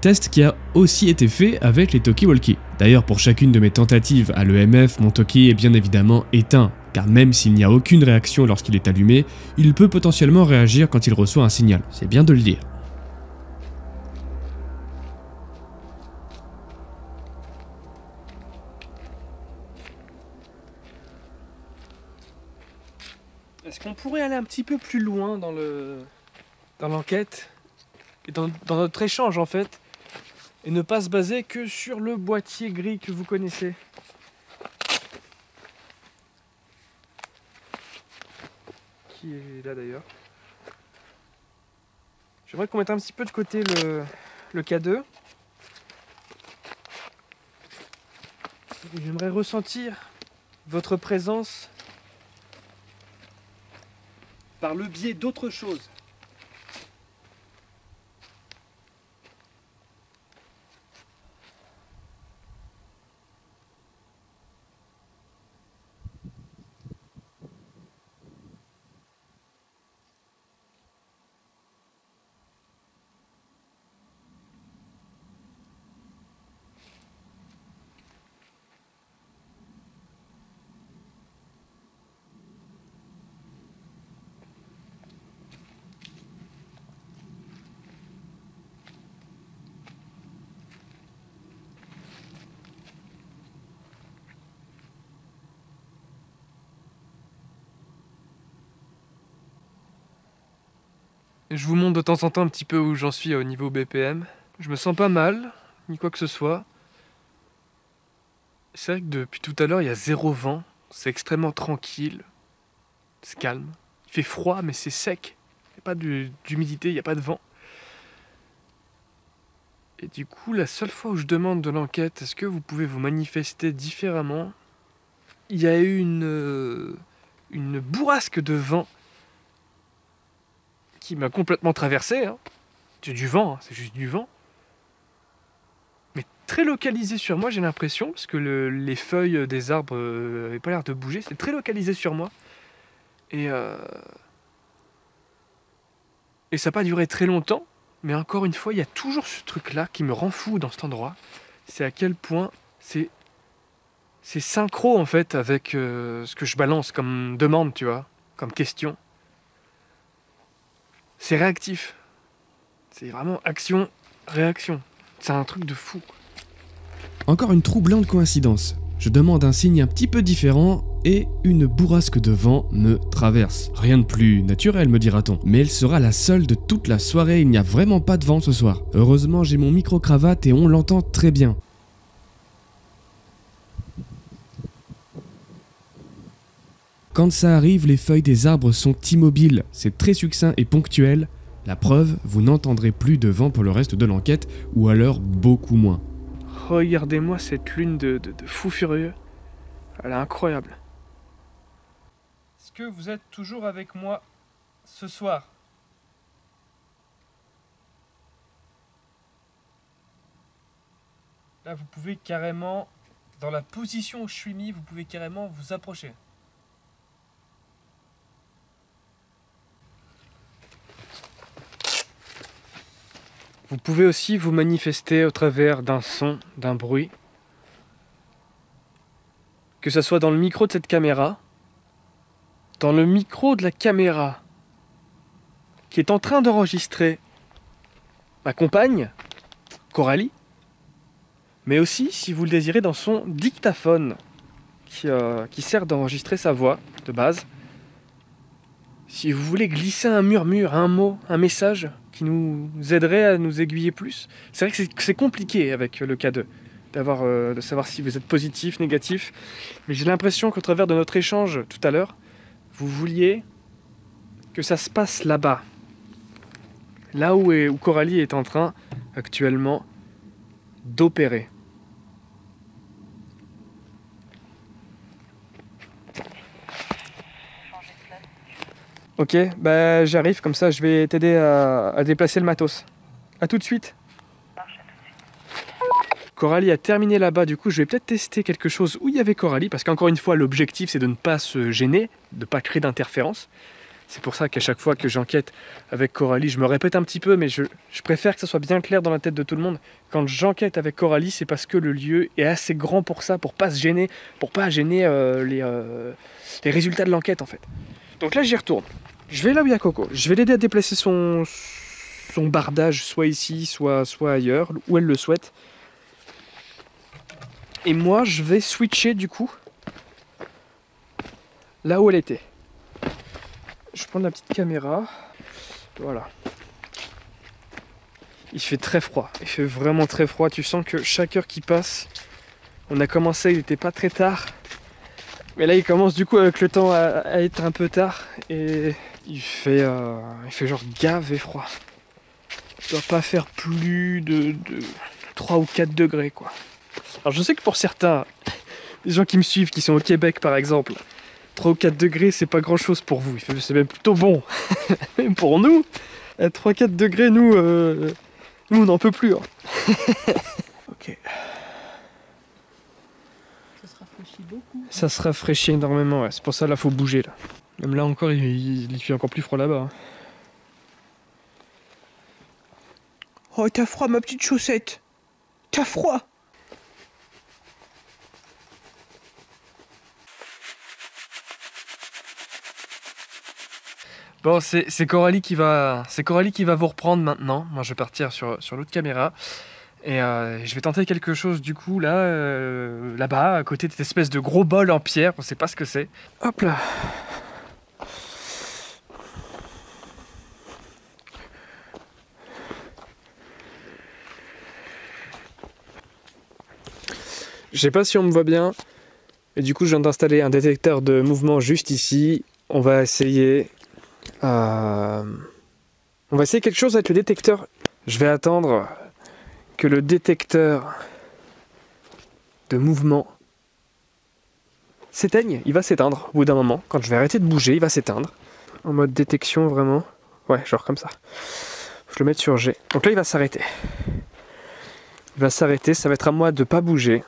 Test qui a aussi été fait avec les talkie-walkie. D'ailleurs, pour chacune de mes tentatives à l'EMF, mon talkie est bien évidemment éteint, car même s'il n'y a aucune réaction lorsqu'il est allumé, il peut potentiellement réagir quand il reçoit un signal, c'est bien de le dire. Est-ce qu'on pourrait aller un petit peu plus loin dans l'enquête et dans notre échange en fait, et ne pas se baser que sur le boîtier gris que vous connaissez? Qui est là d'ailleurs. J'aimerais qu'on mette un petit peu de côté le K2. J'aimerais ressentir votre présence par le biais d'autre chose. Je vous montre de temps en temps un petit peu où j'en suis au niveau BPM. Je me sens pas mal, ni quoi que ce soit. C'est vrai que depuis tout à l'heure, il y a zéro vent. C'est extrêmement tranquille. C'est calme. Il fait froid, mais c'est sec. Il n'y a pas d'humidité, il n'y a pas de vent. Et du coup, la seule fois où je demande de l'enquête, est-ce que vous pouvez vous manifester différemment? Il y a eu une bourrasque de vent qui m'a complètement traversé. Hein. C'est du vent, hein, c'est juste du vent. Mais très localisé sur moi, j'ai l'impression, parce que les feuilles des arbres n'avaient pas l'air de bouger. C'est très localisé sur moi. Et ça n'a pas duré très longtemps. Mais encore une fois, il y a toujours ce truc-là qui me rend fou dans cet endroit. C'est à quel point c'est synchro, en fait, avec ce que je balance comme demande, tu vois, comme question. C'est réactif. C'est vraiment action, réaction. C'est un truc de fou. Encore une troublante coïncidence. Je demande un signe un petit peu différent et une bourrasque de vent me traverse. Rien de plus naturel, me dira-t-on. Mais elle sera la seule de toute la soirée, il n'y a vraiment pas de vent ce soir. Heureusement, j'ai mon micro-cravate et on l'entend très bien. Quand ça arrive, les feuilles des arbres sont immobiles, c'est très succinct et ponctuel. La preuve, vous n'entendrez plus de vent pour le reste de l'enquête, ou alors beaucoup moins. Regardez-moi cette lune de fou furieux. Elle est incroyable. est-ce que vous êtes toujours avec moi ce soir? Là, vous pouvez carrément, dans la position où je suis mis, vous pouvez carrément vous approcher. Vous pouvez aussi vous manifester au travers d'un son, d'un bruit. Que ce soit dans le micro de cette caméra, dans le micro de la caméra qui est en train d'enregistrer ma compagne, Coralie, mais aussi, si vous le désirez, dans son dictaphone qui sert d'enregistrer sa voix de base. Si vous voulez glisser un murmure, un mot, un message qui nous aiderait à nous aiguiller plus. C'est vrai que c'est compliqué avec le K2 de savoir si vous êtes positif, négatif, mais j'ai l'impression qu'au travers de notre échange tout à l'heure, vous vouliez que ça se passe là-bas. Là où Coralie est en train actuellement d'opérer. Ok, bah j'arrive, comme ça je vais t'aider à déplacer le matos. A tout de suite. Coralie a terminé là-bas, du coup je vais peut-être tester quelque chose où il y avait Coralie, parce qu'encore une fois l'objectif c'est de ne pas se gêner, de ne pas créer d'interférence. C'est pour ça qu'à chaque fois que j'enquête avec Coralie, je me répète un petit peu, mais je préfère que ça soit bien clair dans la tête de tout le monde. Quand j'enquête avec Coralie, c'est parce que le lieu est assez grand pour ça, pour pas se gêner, pour pas gêner les résultats de l'enquête en fait. Donc là j'y retourne. Je vais là où il y a Coco. Je vais l'aider à déplacer son bardage, soit ici, soit ailleurs, où elle le souhaite. Et moi, je vais switcher du coup là où elle était. Je prends la petite caméra. Voilà. Il fait très froid. Il fait vraiment très froid. Tu sens que chaque heure qui passe, on a commencé, il n'était pas très tard. Mais là, il commence du coup avec le temps à être un peu tard. Et il fait genre gavé froid. Il doit pas faire plus de 3 ou 4 degrés quoi. Alors je sais que pour certains, les gens qui me suivent, qui sont au Québec par exemple, 3 ou 4 degrés c'est pas grand chose pour vous, c'est même plutôt bon. Même pour nous, à 3-4 degrés, nous on n'en peut plus. Hein. Ok. Ça se rafraîchit beaucoup. Ça se rafraîchit énormément, ouais. C'est pour ça là faut bouger là. Même là encore il fait encore plus froid là-bas. Hein. Oh t'as froid ma petite chaussette. T'as froid. Bon, c'est Coralie qui va vous reprendre maintenant. Moi, je vais partir sur l'autre caméra et je vais tenter quelque chose du coup là-bas, à côté de cette espèce de gros bol en pierre. On sait pas ce que c'est. Hop là. Je sais pas si on me voit bien, et du coup, je viens d'installer un détecteur de mouvement juste ici. On va essayer quelque chose avec le détecteur. Je vais attendre que le détecteur de mouvement s'éteigne. Il va s'éteindre au bout d'un moment. Quand je vais arrêter de bouger, il va s'éteindre. En mode détection vraiment. Ouais, genre comme ça. Je le mets sur G. Donc là, il va s'arrêter. Il va s'arrêter. Ça va être à moi de ne pas bouger.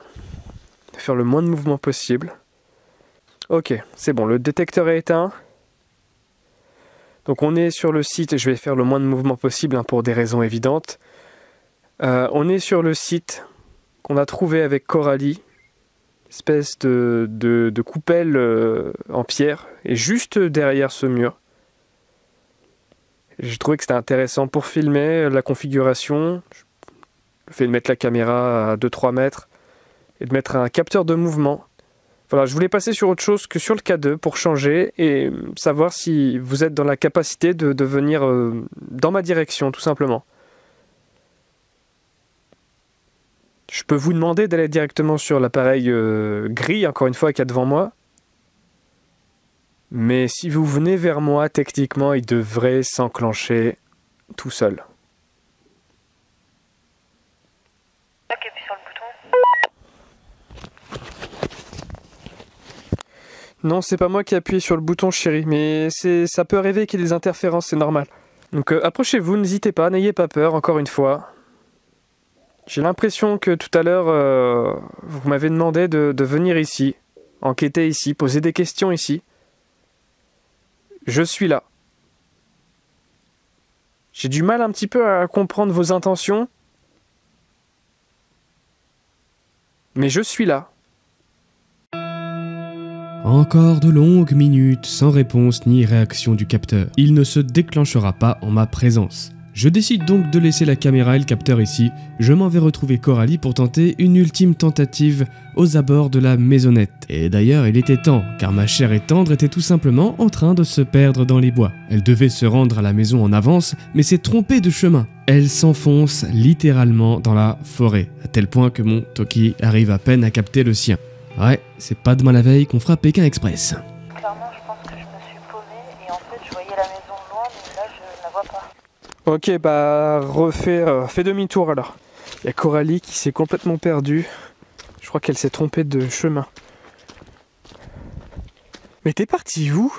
De faire le moins de mouvement possible. Ok, c'est bon. Le détecteur est éteint. Donc on est sur le site, et je vais faire le moins de mouvement possible pour des raisons évidentes. On est sur le site qu'on a trouvé avec Coralie, espèce de coupelle en pierre, et juste derrière ce mur. J'ai trouvé que c'était intéressant pour filmer la configuration, le fait de mettre la caméra à 2-3 mètres, et de mettre un capteur de mouvement. Voilà, je voulais passer sur autre chose que sur le K2 pour changer et savoir si vous êtes dans la capacité de venir dans ma direction, tout simplement. Je peux vous demander d'aller directement sur l'appareil gris, encore une fois, qu'il y a devant moi. Mais si vous venez vers moi, techniquement, il devrait s'enclencher tout seul. Non, c'est pas moi qui ai appuyé sur le bouton, chérie, mais ça peut arriver qu'il y ait des interférences, c'est normal. Donc approchez-vous, n'hésitez pas, n'ayez pas peur, encore une fois. J'ai l'impression que tout à l'heure, vous m'avez demandé de venir ici, enquêter ici, poser des questions ici. Je suis là. J'ai du mal un petit peu à comprendre vos intentions, mais je suis là. Encore de longues minutes sans réponse ni réaction du capteur. Il ne se déclenchera pas en ma présence. Je décide donc de laisser la caméra et le capteur ici. Je m'en vais retrouver Coralie pour tenter une ultime tentative aux abords de la maisonnette. Et d'ailleurs, il était temps, car ma chère et tendre était tout simplement en train de se perdre dans les bois. Elle devait se rendre à la maison en avance, mais s'est trompée de chemin. Elle s'enfonce littéralement dans la forêt, à tel point que mon Toki arrive à peine à capter le sien. Ouais, c'est pas demain la veille qu'on fera Pékin Express. Clairement, je pense que je me suis paumée et en fait, je voyais la maison de loin, mais là, je ne la vois pas. Ok, bah fais demi-tour alors. Il y a Coralie qui s'est complètement perdue. Je crois qu'elle s'est trompée de chemin. Mais t'es parti où?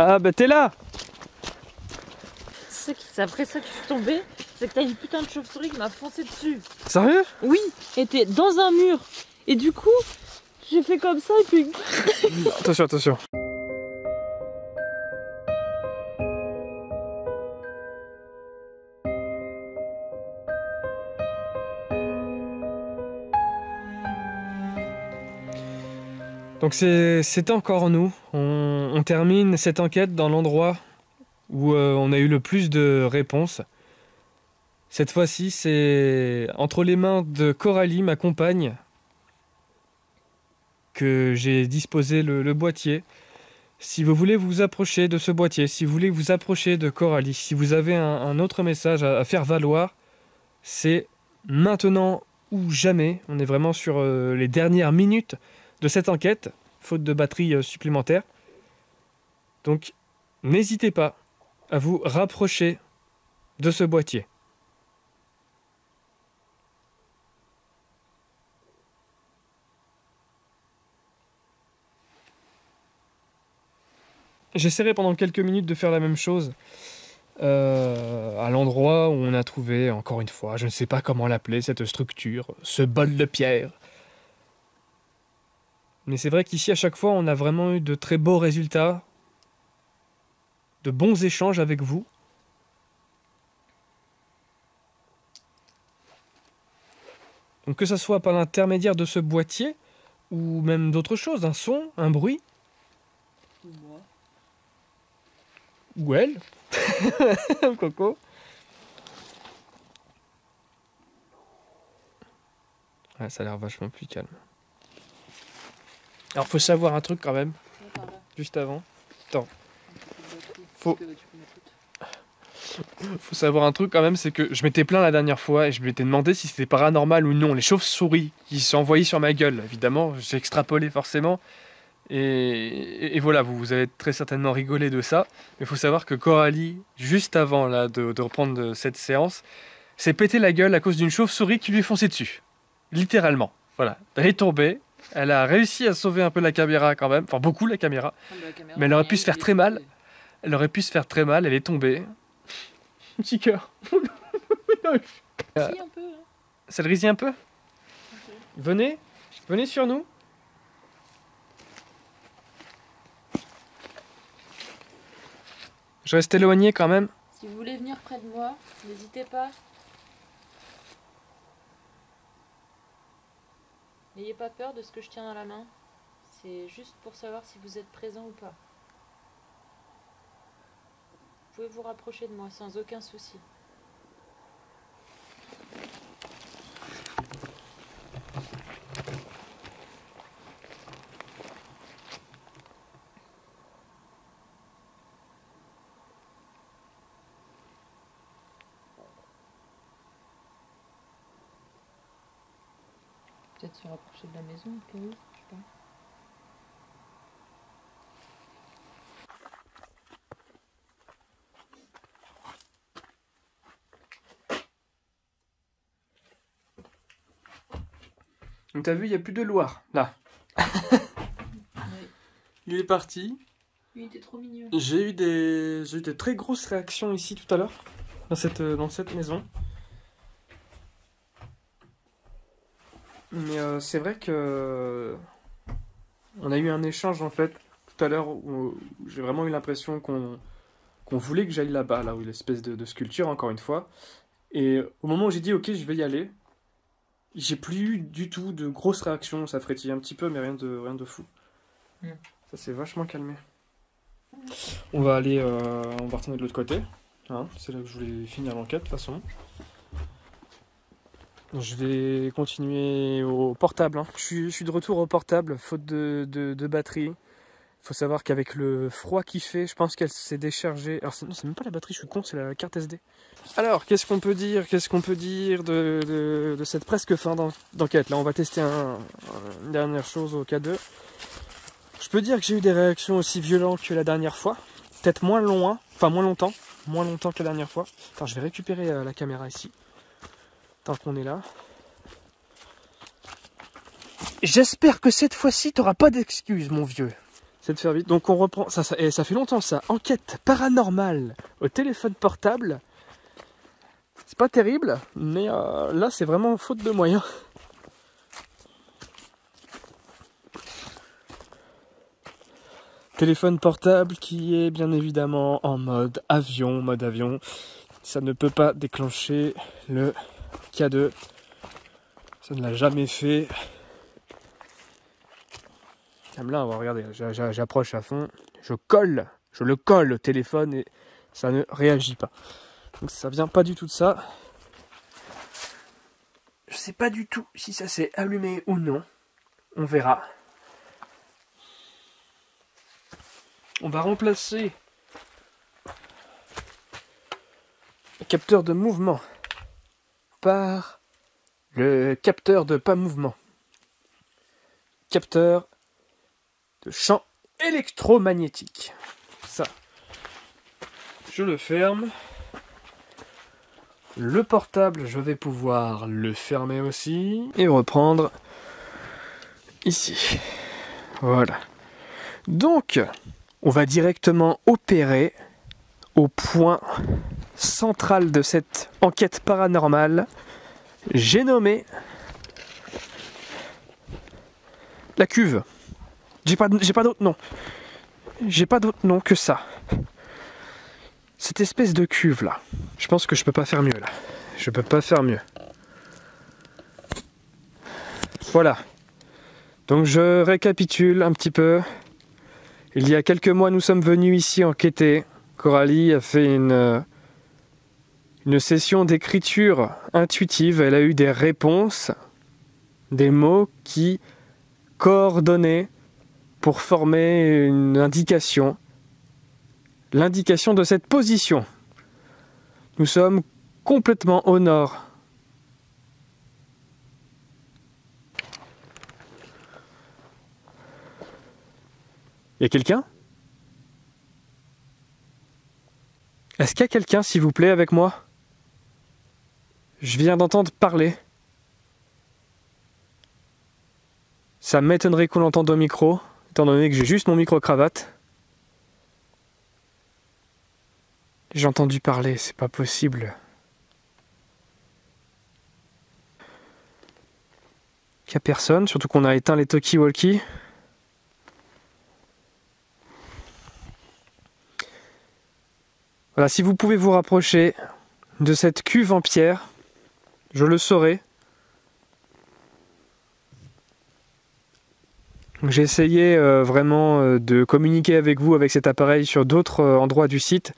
Ah bah t'es là! C'est après ça que je suis tombée, c'est que t'as une putain de chauve-souris qui m'a foncé dessus. Sérieux? Oui, et t'es dans un mur. Et du coup, j'ai fait comme ça et puis... Attention, attention. Donc c'est encore nous. On termine cette enquête dans l'endroit où on a eu le plus de réponses. Cette fois-ci, c'est entre les mains de Coralie, ma compagne, que j'ai disposé le boîtier. Si vous voulez vous approcher de ce boîtier, si vous voulez vous approcher de Coralie, si vous avez un autre message à faire valoir, c'est maintenant ou jamais. On est vraiment sur les dernières minutes de cette enquête, faute de batterie supplémentaire. Donc, n'hésitez pas à vous rapprocher de ce boîtier. J'essaierai pendant quelques minutes de faire la même chose à l'endroit où on a trouvé, encore une fois, je ne sais pas comment l'appeler, cette structure, ce bol de pierre. Mais c'est vrai qu'ici, à chaque fois, on a vraiment eu de très beaux résultats, de bons échanges avec vous. Donc que ce soit par l'intermédiaire de ce boîtier, ou même d'autres choses, un son, un bruit. Ou moi. Ou elle. Coco. Ouais, ça a l'air vachement plus calme. Alors faut savoir un truc quand même, juste avant. Attends. Faut savoir un truc quand même, c'est que je m'étais plaint la dernière fois et je m'étais demandé si c'était paranormal ou non. Les chauves-souris qui se sont envoyées sur ma gueule, évidemment, j'ai extrapolé forcément. Et voilà, vous avez très certainement rigolé de ça. Mais il faut savoir que Coralie, juste avant là, de reprendre cette séance, s'est pété la gueule à cause d'une chauve-souris qui lui est foncée dessus. Littéralement. Voilà. Elle est tombée. Elle a réussi à sauver un peu la caméra quand même. Enfin, beaucoup la caméra. Mais elle aurait pu se faire très mal. Elle aurait pu se faire très mal. Elle est tombée. Petit cœur. Si, un peu. Hein. Ça le risille un peu. Okay. Venez sur nous. Je reste éloigné quand même. Si vous voulez venir près de moi, n'hésitez pas. N'ayez pas peur de ce que je tiens dans la main. C'est juste pour savoir si vous êtes présent ou pas. Vous pouvez vous rapprocher de moi sans aucun souci. Peut-être se rapprocher de la maison, au cas où, je sais pas. Donc t'as vu, il n'y a plus de Loire, là. Il est parti. Il était trop mignon. J'ai eu des très grosses réactions ici tout à l'heure, dans cette maison. Mais c'est vrai que on a eu un échange en fait tout à l'heure où j'ai vraiment eu l'impression qu'on voulait que j'aille là-bas, là où il y a l'espèce de sculpture encore une fois. Et au moment où j'ai dit ok, je vais y aller, j'ai plus eu du tout de grosses réactions. Ça frétille un petit peu, mais rien de fou. Ça s'est vachement calmé. On va retourner de l'autre côté. Hein, c'est là que je voulais finir l'enquête de toute façon. Je vais continuer au portable. Hein. Je suis de retour au portable, faute de batterie. Il faut savoir qu'avec le froid qu'il fait, je pense qu'elle s'est déchargée. Alors c'est même pas la batterie, je suis con, c'est la carte SD. Alors, qu'est-ce qu'on peut dire de cette presque fin d'enquête? Là, on va tester une dernière chose au K2. Je peux dire que j'ai eu des réactions aussi violentes que la dernière fois. Peut-être moins longtemps que la dernière fois. Attends, je vais récupérer la caméra ici. Tant qu'on est là. J'espère que cette fois-ci, t'auras pas d'excuses, mon vieux. C'est de faire vite. Donc on reprend. Ça fait longtemps ça. Enquête paranormale au téléphone portable. C'est pas terrible, mais là c'est vraiment faute de moyens. Téléphone portable qui est bien évidemment en mode avion. Ça ne peut pas déclencher le K2. Ça ne l'a jamais fait. Comme là, on va regarder. J'approche à fond. Je le colle au téléphone et ça ne réagit pas. Donc ça vient pas du tout de ça. Je sais pas du tout si ça s'est allumé ou non. On verra. On va remplacer le capteur de mouvement par le capteur de pas mouvement. Capteur de champ électromagnétique. Ça, je le ferme. Le portable, je vais pouvoir le fermer aussi et reprendre ici. Voilà. Donc, on va directement opérer au point central de cette enquête paranormale. J'ai nommé la cuve. J'ai pas d'autre nom. J'ai pas d'autre nom que ça. Cette espèce de cuve là. Je pense que je peux pas faire mieux là. Je peux pas faire mieux. Voilà. Donc je récapitule un petit peu. Il y a quelques mois, nous sommes venus ici enquêter. Coralie a fait une session d'écriture intuitive. Elle a eu des réponses, des mots qui coordonnaient pour former une indication. L'indication de cette position. Nous sommes complètement au nord. Il y a quelqu'un ? Est-ce qu'il y a quelqu'un, s'il vous plaît, avec moi ? Je viens d'entendre parler. Ça m'étonnerait qu'on l'entende au micro, étant donné que j'ai juste mon micro-cravate. J'ai entendu parler, c'est pas possible. Il n'y a personne, surtout qu'on a éteint les talkie-walkie. Voilà, si vous pouvez vous rapprocher de cette cuve en pierre, je le saurai. J'ai essayé vraiment de communiquer avec vous avec cet appareil sur d'autres endroits du site.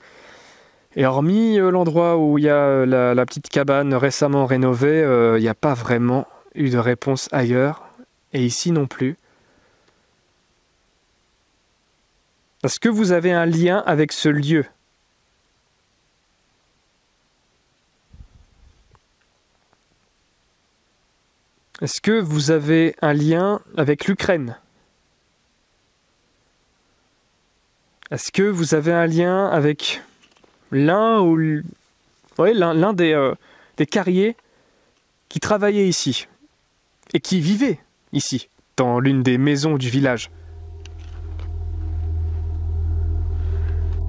Et hormis l'endroit où il y a la petite cabane récemment rénovée, il n'y a pas vraiment eu de réponse ailleurs. Et ici non plus. Est-ce que vous avez un lien avec ce lieu ? Est-ce que vous avez un lien avec l'Ukraine ? Est-ce que vous avez un lien avec l'un des carriers qui travaillaient ici et qui vivaient ici, dans l'une des maisons du village.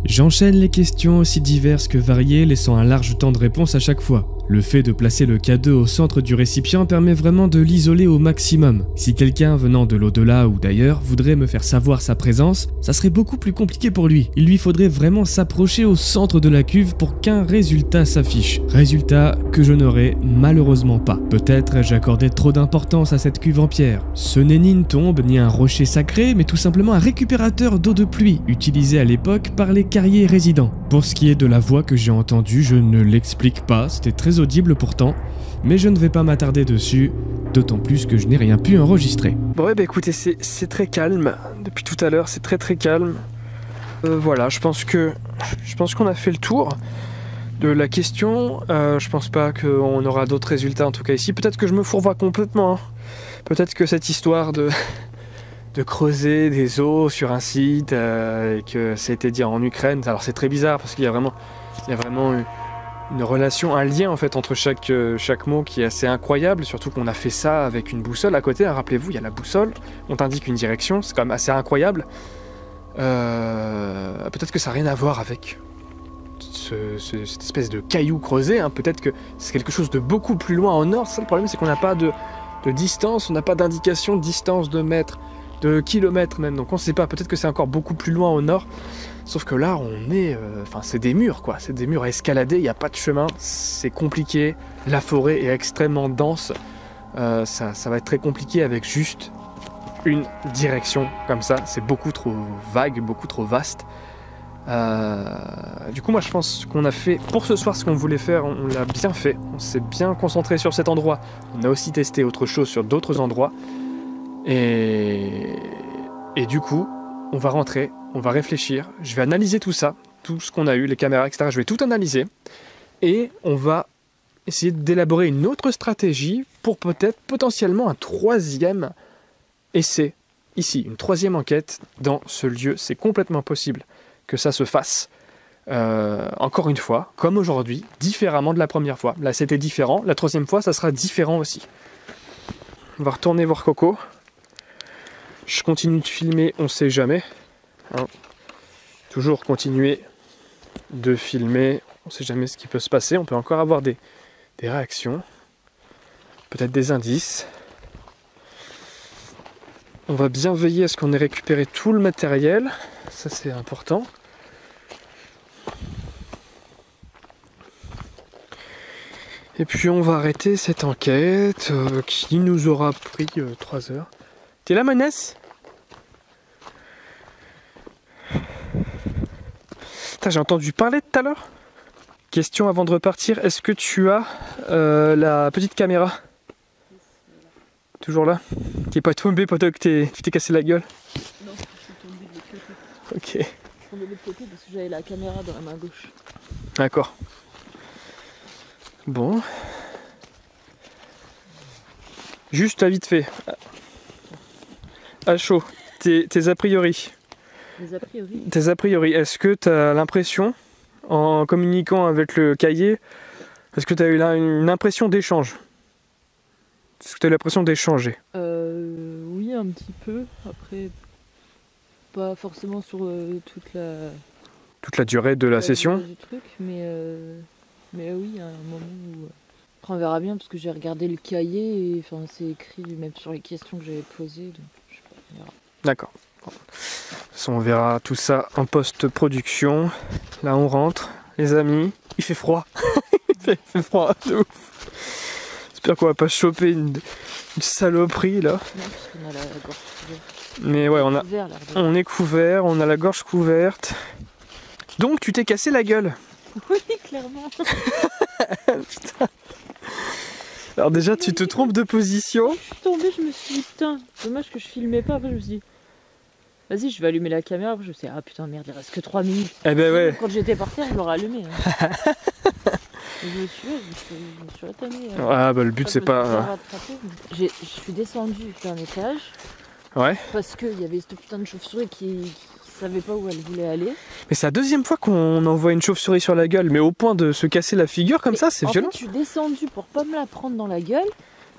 J'enchaîne les questions aussi diverses que variées, laissant un large temps de réponse à chaque fois. Le fait de placer le K2 au centre du récipient permet vraiment de l'isoler au maximum. Si quelqu'un venant de l'au-delà ou d'ailleurs voudrait me faire savoir sa présence, ça serait beaucoup plus compliqué pour lui. Il lui faudrait vraiment s'approcher au centre de la cuve pour qu'un résultat s'affiche. Résultat que je n'aurai malheureusement pas. Peut-être ai-je accordé trop d'importance à cette cuve en pierre. Ce n'est ni une tombe ni un rocher sacré, mais tout simplement un récupérateur d'eau de pluie, utilisé à l'époque par les carriers résidents. Pour ce qui est de la voix que j'ai entendue, je ne l'explique pas, c'était très audible pourtant, mais je ne vais pas m'attarder dessus, d'autant plus que je n'ai rien pu enregistrer. Bon ouais, bah écoutez, c'est très calme, depuis tout à l'heure c'est très calme. Voilà, je pense qu'on a fait le tour de la question. Je pense pas qu'on aura d'autres résultats en tout cas ici. Peut-être que je me fourvoie complètement, hein. Peut-être que cette histoire de creuser des eaux sur un site et que ça a été dit en Ukraine, alors c'est très bizarre parce qu'il y a vraiment une relation, un lien en fait entre chaque mot qui est assez incroyable, surtout qu'on a fait ça avec une boussole à côté, hein. Rappelez-vous, il y a la boussole, on t'indique une direction, c'est quand même assez incroyable. Peut-être que ça n'a rien à voir avec cette espèce de caillou creusé, hein. Peut-être que c'est quelque chose de beaucoup plus loin au nord. Ça, le problème, c'est qu'on n'a pas de distance, on n'a pas d'indication de distance, de mètres, de kilomètres même, donc on ne sait pas, peut-être que c'est encore beaucoup plus loin au nord. Sauf que là, on est... c'est des murs, quoi. C'est des murs à escalader, il n'y a pas de chemin, c'est compliqué. La forêt est extrêmement dense. Ça va être très compliqué avec juste une direction comme ça. C'est beaucoup trop vague, beaucoup trop vaste. Du coup, moi, je pense qu'on a fait, pour ce soir, ce qu'on voulait faire, on l'a bien fait. On s'est bien concentré sur cet endroit. On a aussi testé autre chose sur d'autres endroits. Et du coup, on va rentrer. On va réfléchir, je vais analyser tout ça, tout ce qu'on a eu, les caméras, etc. Je vais tout analyser et on va essayer d'élaborer une autre stratégie pour peut-être potentiellement un troisième essai ici, une troisième enquête dans ce lieu. C'est complètement possible que ça se fasse. Encore une fois, comme aujourd'hui, différemment de la première fois. Là, c'était différent. La troisième fois, ça sera différent aussi. On va retourner voir Coco. Je continue de filmer, on sait jamais. Hein. Toujours continuer de filmer, on ne sait jamais ce qui peut se passer, on peut encore avoir des réactions, peut-être des indices. On va bien veiller à ce qu'on ait récupéré tout le matériel, ça c'est important. Et puis on va arrêter cette enquête qui nous aura pris 3 heures. T'es là, Manès ? J'ai entendu parler tout à l'heure. Question avant de repartir, est-ce que tu as la petite caméra ? Toujours là ? Qui est pas tombée pendant que tu t'es cassé la gueule ? Non, je suis tombée de l'autre côté. Ok. Je suis tombée de l'autre côté parce que j'avais la caméra dans la main gauche. D'accord. Bon. Juste à vite fait. À chaud. Tes a priori. Tes a priori, est-ce que tu as l'impression, en communiquant avec le cahier, est-ce que tu as eu là une impression d'échange ? Est-ce que tu as eu l'impression d'échanger ? Oui, un petit peu. Après, pas forcément sur toute la durée de la session du truc, mais oui, il y a un moment où... Après, on verra bien, parce que j'ai regardé le cahier, et c'est écrit même sur les questions que j'avais posées, donc je sais pas, on verra. D'accord. De toute façon, on verra tout ça en post-production. Là, on rentre, les amis. Il fait froid. Il fait froid de ouf. J'espère qu'on va pas choper une saloperie là. Non, parce qu'on a la gorge couverte. Mais ouais, on est couvert, on a la gorge couverte. Donc, tu t'es cassé la gueule. Oui, clairement. Putain. Alors déjà, tu te trompes de position. Je suis tombée, je me suis dit, putain, dommage que je filmais pas. Après, je me suis dit, vas-y, je vais allumer la caméra. Après, je me suis dit, ah putain, merde, il reste que 3 minutes. Eh ben ouais. Quand j'étais par terre, je l'aurais allumé. Hein. je me suis étonnée. Ah bah le but, c'est pas... Je suis descendue d'un étage. Ouais. Parce qu'il y avait cette putain de chauve-souris qui savait pas où elle voulait aller. Mais c'est la deuxième fois qu'on envoie une chauve-souris sur la gueule, mais au point de se casser la figure comme ça, c'est violent. En fait, je suis descendue pour pas me la prendre dans la gueule.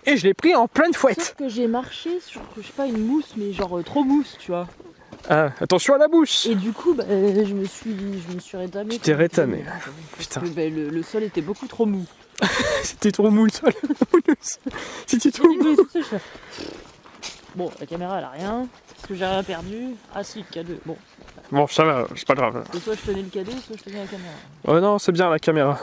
Et je l'ai pris en pleine Sauf fouette. que j'ai marché sur, je sais pas, une mousse, mais genre trop mousse, tu vois. Ah, attention à la bouche. Et du coup, bah, je me suis rétamé. Tu t'es rétamé. Parce Putain. que bah, le sol était beaucoup trop mou. C'était trop mou le sol. C'était trop mou. Bon, la caméra elle a rien. Est-ce que j'ai rien perdu? Ah si, le K2. Bon, Bon, ça va, c'est pas grave. c'est soit je tenais le K2, soit je tenais la caméra. Oh non, c'est bien la caméra.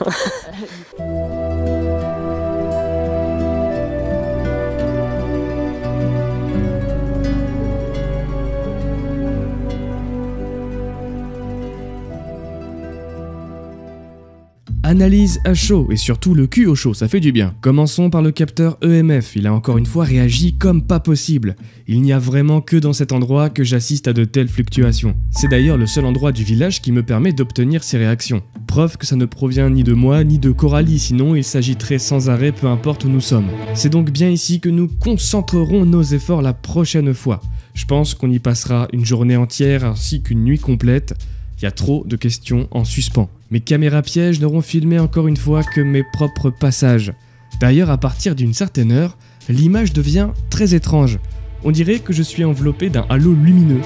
Analyse à chaud et surtout le cul au chaud, ça fait du bien. Commençons par le capteur EMF, il a encore une fois réagi comme pas possible. Il n'y a vraiment que dans cet endroit que j'assiste à de telles fluctuations. C'est d'ailleurs le seul endroit du village qui me permet d'obtenir ces réactions. Preuve que ça ne provient ni de moi ni de Coralie, sinon il s'agiterait sans arrêt peu importe où nous sommes. C'est donc bien ici que nous concentrerons nos efforts la prochaine fois. Je pense qu'on y passera une journée entière ainsi qu'une nuit complète. Il y a trop de questions en suspens. Mes caméras pièges n'auront filmé encore une fois que mes propres passages. D'ailleurs, à partir d'une certaine heure, l'image devient très étrange. On dirait que je suis enveloppé d'un halo lumineux.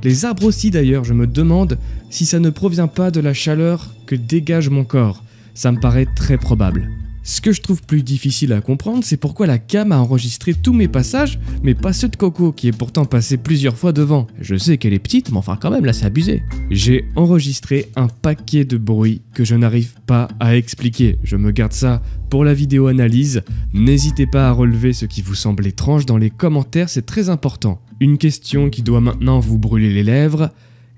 Les arbres aussi d'ailleurs, je me demande si ça ne provient pas de la chaleur que dégage mon corps. Ça me paraît très probable. Ce que je trouve plus difficile à comprendre, c'est pourquoi la cam a enregistré tous mes passages, mais pas ceux de Coco, qui est pourtant passé plusieurs fois devant. Je sais qu'elle est petite, mais enfin quand même, là c'est abusé. J'ai enregistré un paquet de bruits que je n'arrive pas à expliquer. Je me garde ça pour la vidéo analyse. N'hésitez pas à relever ce qui vous semble étrange dans les commentaires, c'est très important. Une question qui doit maintenant vous brûler les lèvres.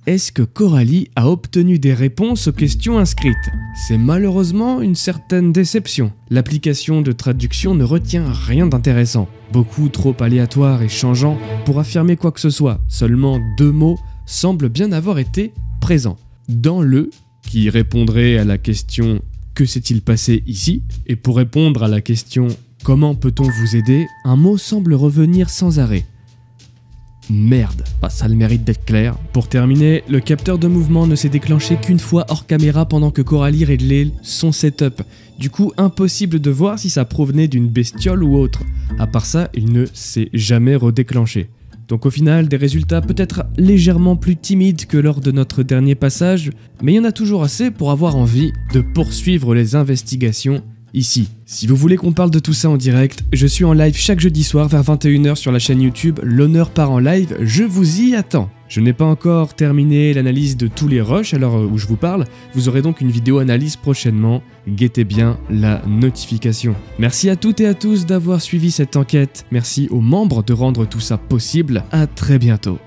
Est-ce que Coralie a obtenu des réponses aux questions inscrites? C'est malheureusement une certaine déception. L'application de traduction ne retient rien d'intéressant. Beaucoup trop aléatoire et changeant pour affirmer quoi que ce soit. Seulement 2 mots semblent bien avoir été présents. Dans le, qui répondrait à la question « Que s'est-il passé ici ?» et pour répondre à la question « Comment peut-on vous aider ?» un mot semble revenir sans arrêt. Merde, bah ça a le mérite d'être clair. Pour terminer, le capteur de mouvement ne s'est déclenché qu'une fois hors caméra pendant que Coralie réglait son setup. Du coup, impossible de voir si ça provenait d'une bestiole ou autre. À part ça, il ne s'est jamais redéclenché. Donc au final, des résultats peut-être légèrement plus timides que lors de notre dernier passage, mais il y en a toujours assez pour avoir envie de poursuivre les investigations ici. Si vous voulez qu'on parle de tout ça en direct, je suis en live chaque jeudi soir vers 21h sur la chaîne YouTube L'Honneur part en live, je vous y attends. Je n'ai pas encore terminé l'analyse de tous les rushs à l'heure où je vous parle, vous aurez donc une vidéo analyse prochainement, guettez bien la notification. Merci à toutes et à tous d'avoir suivi cette enquête, merci aux membres de rendre tout ça possible, à très bientôt.